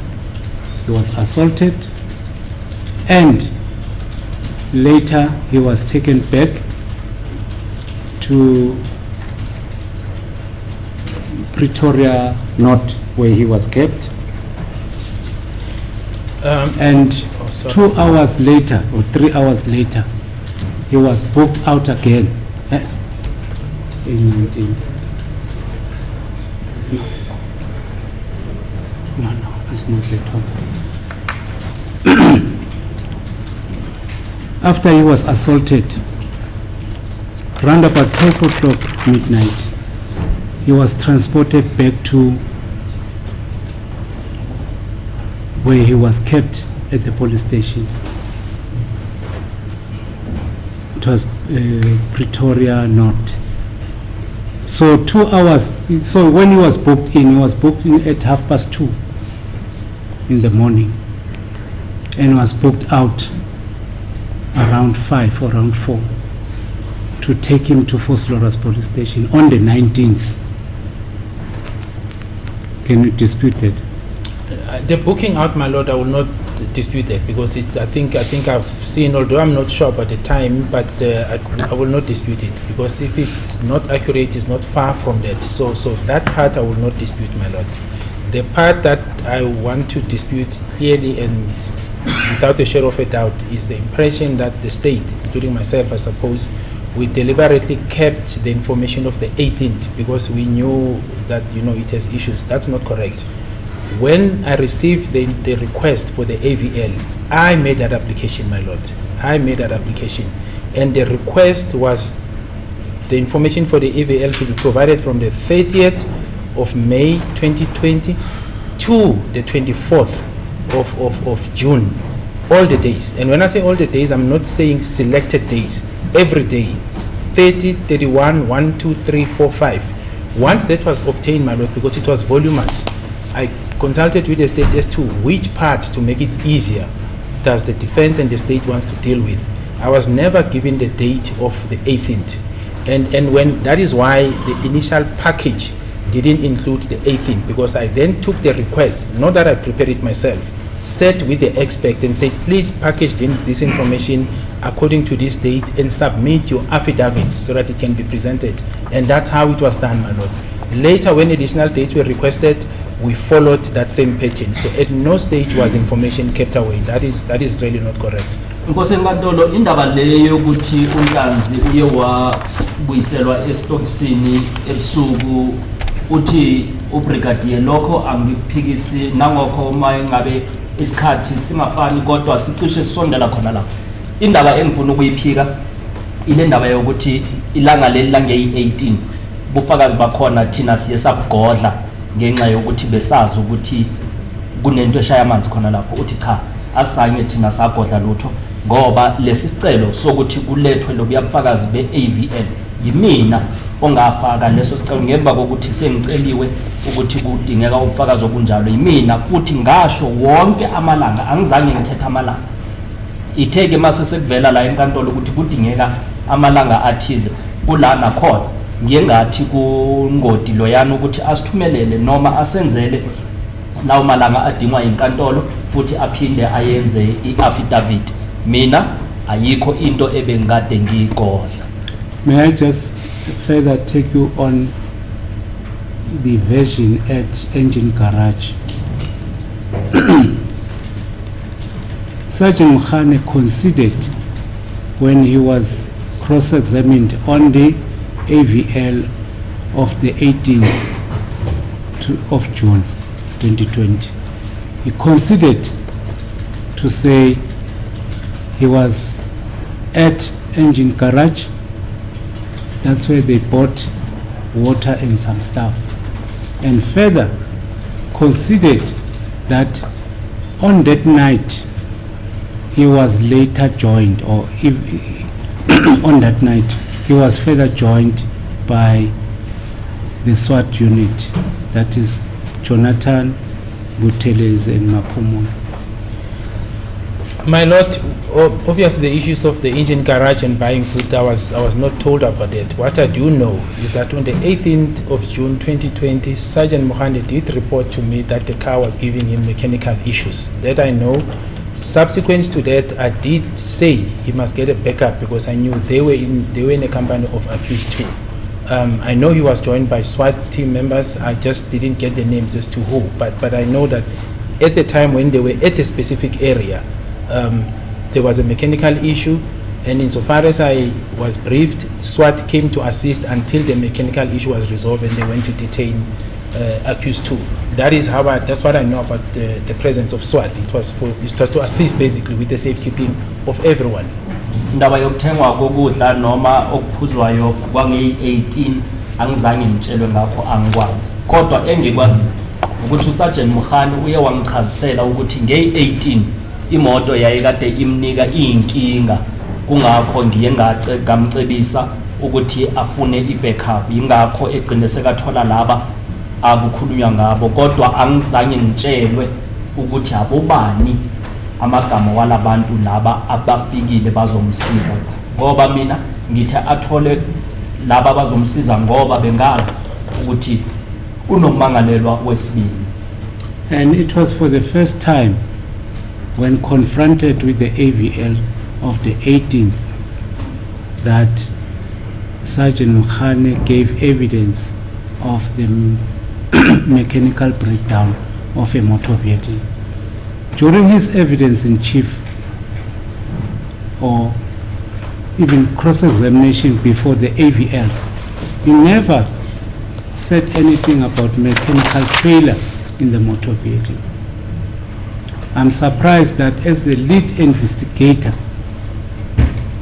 he was assaulted and later he was taken back to Pretoria North where he was kept. And 2 hours later or 3 hours later he was booked out again. In 19. No, it's not the top. After he was assaulted, around about 12 o'clock midnight, he was transported back to where he was kept at the police station. It was Pretoria North. So 2 hours, so when he was booked in at 2:30 in the morning and was booked out around 5 or around 4 to take him to Vosloorus police station on the 19th. Can you dispute that? The booking out, my lord, I will not dispute that because I think I've seen, although I'm not sure about the time, but I will not dispute it because if it's not accurate, it's not far from that. So that part I will not dispute, my lord. The part that I want to dispute clearly and without a shadow of a doubt is the impression that the state, including myself, I suppose, we deliberately kept the information of the 18th because we knew that it has issues. That's not correct. When I received the request for the AVL, I made that application, my lord. I made that application. And the request was the information for the AVL to be provided from the 30th of May 2020 to the 24th of June. All the days. And when I say all the days, I'm not saying selected days. Every day. 30, 31, 1, 2, 3, 4, 5. Once that was obtained, my lord, because it was voluminous, I consulted with the state as to which parts to make it easier does the defense and the state wants to deal with. I was never given the date of the 18th. And when that is why the initial package didn't include the 18th, because I then took the request, not that I prepared it myself, sat with the expert and said, please package this information according to this date and submit your affidavits so that it can be presented. And that's how it was done, my lord. Later, when additional dates were requested, we followed that same pattern. So at no stage was information kept away. That is really not correct. Because enkantolo indaba leyo yokuthi uNhlanzi uye wabuyiselwa esitokisini ebusuku uthi ubrigadier lokho angiphikisi nangokho uma ngabe isikhathi singafani kodwa sicishe sisondela khona lapho. Indaba engifuna ukuyiphika ile ndaba yokuthi ilanga leli lange-18 bufakazi bakhona thina siye sabugodla ngenxa yokuthi besazi ukuthi kunento eshaya amanzi khona lapho uthi cha asanye thina sagodla lutho ngoba lesicelo sokuthi kulethwe lobuyabufakazi beAVL yimina ongafaka leso sicelo ngemva kokuthi sengiceliwe ukuthi kudingeka ubufakazi obunjalo yimina futhi ngasho wonke amalanga angizange ngithethe amalanga itheke mase sekuvela la enkantolo ukuthi kudingeka amalanga athize kulana khona ngiyengathi kungodi loyana ukuthi asithumelele noma asenzele lawo malanga adingwa inkantolo futhi aphinde ayenze iaffidavit mina ayikho into ebengikade ngiyigodla. May I just further take you on the version at engine garage? Sergeant Mkhane conceded when he was cross-examined on the AVL of the 18th of June 2020. He conceded to say he was at engine garage. That's where they bought water and some stuff. And further conceded that on that night he was later joined, or on that night he was further joined by the SWAT unit, that is Jonathan, Buteles and Mapumo. My lord, obviously the issues of the engine garage and buying food, I was not told about that. What I do know is that on the 18th of June 2020, Sergeant Mkhane did report to me that the car was giving him mechanical issues. That I know. Subsequent to that, I did say he must get a backup because I knew they were in a company of accused too. I know he was joined by SWAT team members. I just didn't get the names as to who, but I know that at the time when they were at a specific area, there was a mechanical issue, and insofar as I was briefed, SWAT came to assist until the mechanical issue was resolved and they went to detain accused too. That's what I know about the presence of SWAT. It was to assist basically with the safekeeping of everyone. Ndaba yokuthengwa kokudla noma okuphuzwayo kwange-18 angizange ngitshelwe ngakho angikwazi. Kodwa engikwazi ukuthi uSergeant Mkhane uye wangichazisela ukuthi nge-18 imoto yayikade imnika inkinga kungakho ngiye ngamcebisa ukuthi afune i-backup ingakho egcine sekathola laba akukhulunywa ngabo kodwa angizange ngitshelwe ukuthi abobani amagama walabantu laba abafikile bazomsiza ngoba mina ngithi athole laba bazomsiza ngoba bengazi ukuthi unokumangalelwa wesibili. And it was for the first time when confronted with the AVL of the 18th, that Sergeant Mkhane gave evidence of the mechanical breakdown of a motor vehicle. During his evidence in chief, or even cross-examination before the AVLs, he never said anything about mechanical failure in the motor vehicle. I'm surprised that as the lead investigator,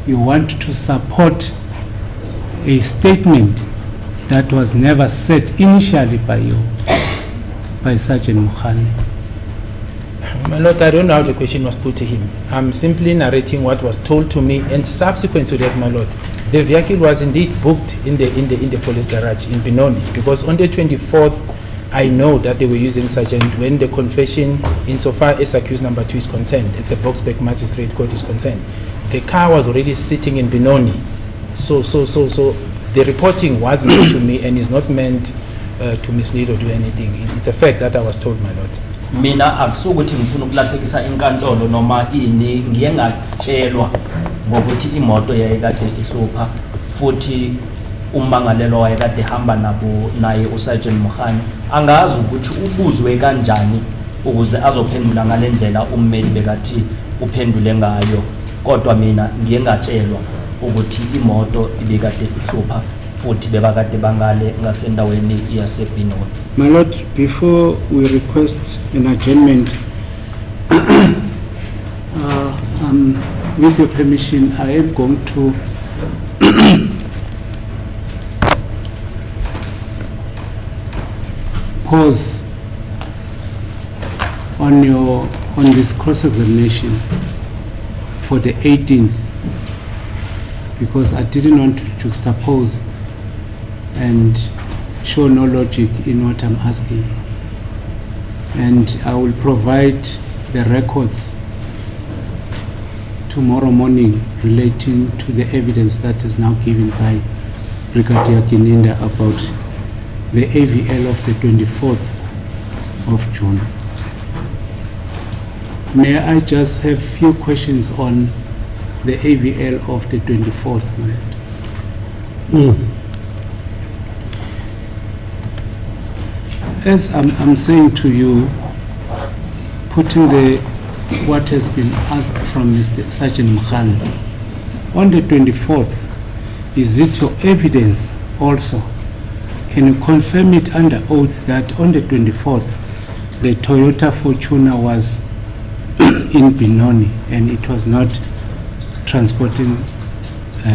you want to support a statement that was never said initially by you, by Sergeant Mkhane. My Lord, I don't know how the question was put to him. I'm simply narrating what was told to me, and subsequent to that, my Lord, the vehicle was indeed booked in the police garage in Benoni, because on the 24th, I know that they were using Sergeant when the confession, insofar as accused number 2 is concerned, at the Boksburg Magistrate Court is concerned, the car was already sitting in Benoni. So the reporting was made to me and is not meant to mislead or do anything. It's a fact that I was told, my Lord. Mina akusukuthi ngifuna ukulahlekisa inkantolo noma ini, ngiye ngatshelwa ngokuthi imoto yayikade ihlupha futhi ummangalelo wayekade hamba nabo naye uSergeant Mkhane. Angazi ukuthi ubuzwe kanjani ukuze azophendula ngalendlela ummeli bekathi uphendule ngayo, kodwa mina ngiye ngatshelwa ukuthi imoto ibekade ihlupha futhi bebakade bangale ngasendaweni yaseBenoni. My Lord, before we request an adjournment, with your permission, I am going to pause on this cross-examination for the 18th, because I didn't want to juxtapose and show no logic in what I'm asking. And I will provide the records tomorrow morning relating to the evidence that is now given by Brigadier Gininda about the AVL of the 24th of June. May I just have few questions on the AVL of the 24th, Lord? As I'm saying to you, putting what has been asked from Mr. Sergeant Mkhane, on the 24th, is it your evidence also? Can you confirm it under oath that on the 24th, the Toyota Fortuner was in Benoni and it was not transporting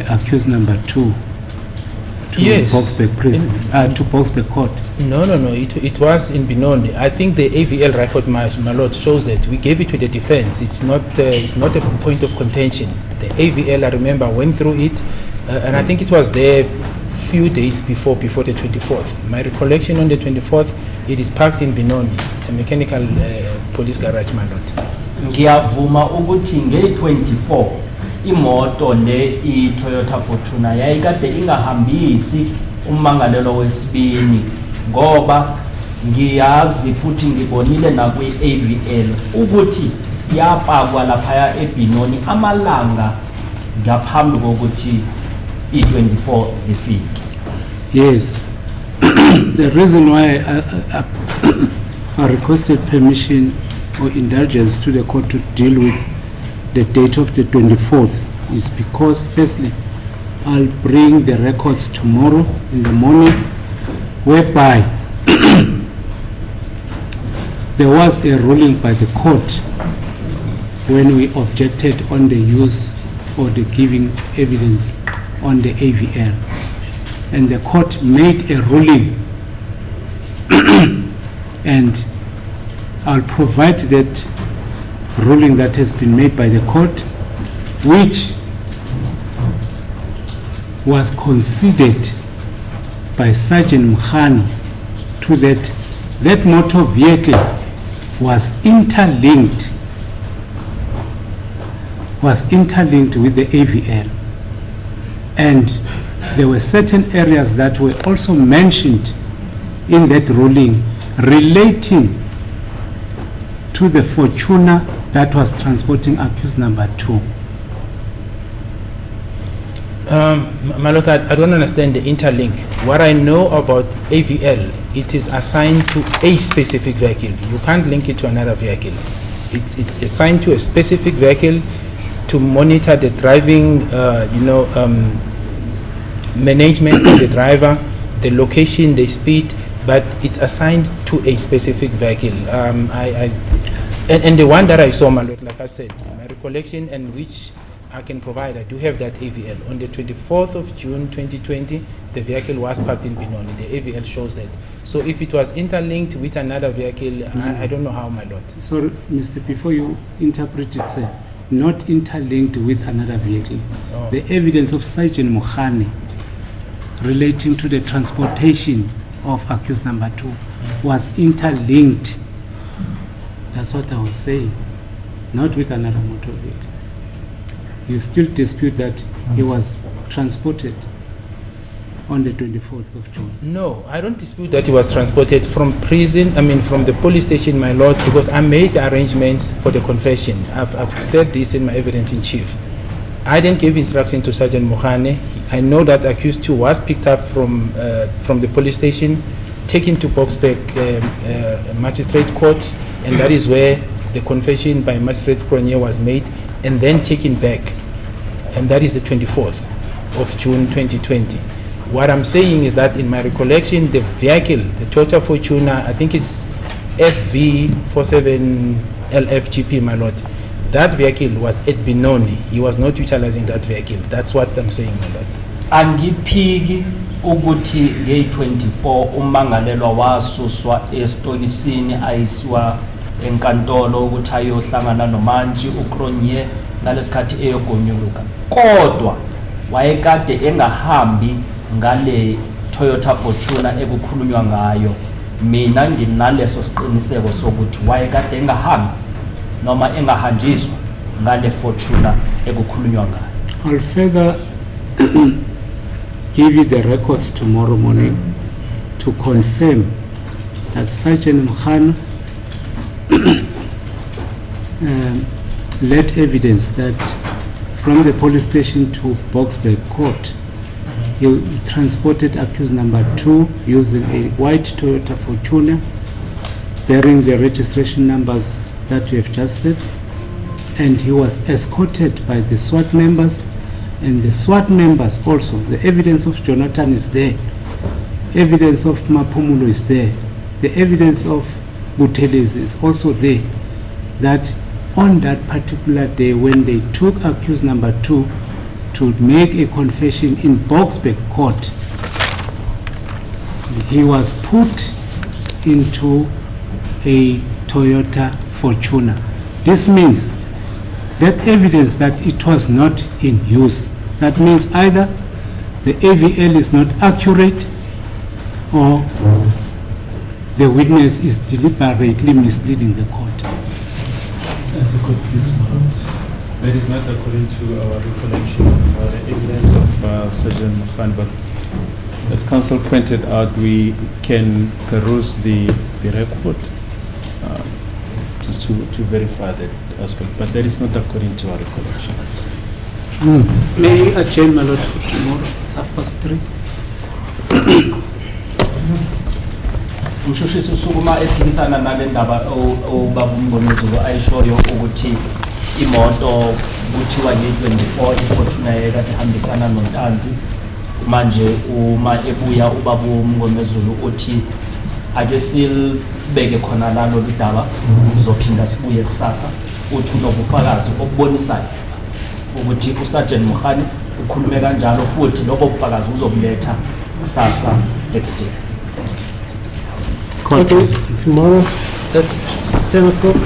accused number 2 to Boksburg prison, to Boksburg court? No, it was in Benoni. I think the AVL record, my Lord, shows that we gave it to the defense. It's not a point of contention. The AVL, I remember, went through it, and I think it was there few days before the 24th. My recollection on the 24th, it is parked in Benoni. It's a mechanical police garage, my Lord. Ngiyavuma ukuthi nge-24 imoto le i-Toyota Fortuner yayikade ingahambisi ummangalelo wesibini, ngoba ngiyazi futhi ngibonile nakwi-AVL ukuthi yapakwa laphaya eBenoni amalanga ngaphambi kokuthi i-24 zifike. Yes. The reason why I requested permission or indulgence to the court to deal with the date of the 24th is because, firstly, I'll bring the records tomorrow in the morning, whereby there was a ruling by the court when we objected on the use or the giving evidence on the AVL. And the court made a ruling and I'll provide that ruling that has been made by the court, which was considered by Sergeant Mkhane to that motor vehicle was interlinked with the AVL. And there were certain areas that were also mentioned in that ruling relating to the Fortuner that was transporting accused number 2. My lord, I don't understand the interlink. What I know about AVL, it is assigned to a specific vehicle. You can't link it to another vehicle. It's assigned to a specific vehicle to monitor the driving, management of the driver, the location, the speed, but it's assigned to a specific vehicle. And the one that I saw, my lord, like I said, my recollection and which I can provide, I do have that AVL. On the 24th of June 2020, the vehicle was parked in Benoni. The AVL shows that. So if it was interlinked with another vehicle, I don't know how, my lord. Sorry, Mr. Before you interpret it, sir, not interlinked with another vehicle. Oh. The evidence of Sergeant Mukhani relating to the transportation of accused number 2 was interlinked. That's what I was saying, not with another motor vehicle. You still dispute that he was transported on the 24th of June? No, I don't dispute that he was transported from prison, from the police station, my lord, because I made arrangements for the confession. I've said this in my evidence in chief. I didn't give instruction to Sergeant Mukhane. I know that accused 2 was picked up from the police station, taken to Boksburg Magistrate Court, and that is where the confession by Magistrate Cronje was made, and then taken back. And that is the 24th of June 2020. What I'm saying is that in my recollection, the vehicle, the Toyota Fortuner, I think it's FV47LFGP, my lord. That vehicle was at Benoni. He was not utilizing that vehicle. That's what I'm saying, my lord. Angiphiki ukuthi nge-24 ummangalelwa wasuswa estokisini ayisiwa enkantolo ukuthi ayohlangana noMantshi uCronje nalesikhathi eyogonyuluka, kodwa wayekade engahambi ngale Toyota Fortuner ekukhulunywa ngayo. Mina nginaleso siqiniseko sokuthi wayekade engahambi noma engahanjiswa ngale Fortuner ekukhulunywa ngayo. I'll further give you the records tomorrow morning to confirm that Sergeant Mukhane led evidence that from the police station to Boksburg Court, he transported accused number 2 using a white Toyota Fortuner bearing the registration numbers that we have just said, and he was escorted by the SWAT members, and the SWAT members also, the evidence of Jonathan is there, evidence of Mapumulo is there, the evidence of Buteles is also there, that on that particular day when they took accused number 2 to make a confession in Boksburg Court, he was put into a Toyota Fortuner. This means that evidence that it was not in use. That means either the AVL is not accurate or the witness is deliberately misleading the court. That's a good piece, that is not according to our recollection of the evidence of Sergeant Mukhane, but as counsel pointed out, we can peruse the record just to verify that aspect, but that is not according to our recollection. May I adjourn, my lord, for tomorrow? It's 3:30. Umshushisi usukuma ephikisana nale ndaba obaba uMngomezulu ayishoyo ukuthi imoto kuthiwa nge-24 iFortuner ekade ihambisana noNtanzi. Manje uma ebuya ubaba uMngomezulu uthi ake silibeke khona lalo ludaba, sizophinda sibuye kusasa. Uthi unobufakazi obubonisayo ukuthi uSergeant Mukhane ukhulume kanjalo, futhi lobo bufakazi uzobuletha kusasa ekuseni. Okay, tomorrow at 10 o'clock.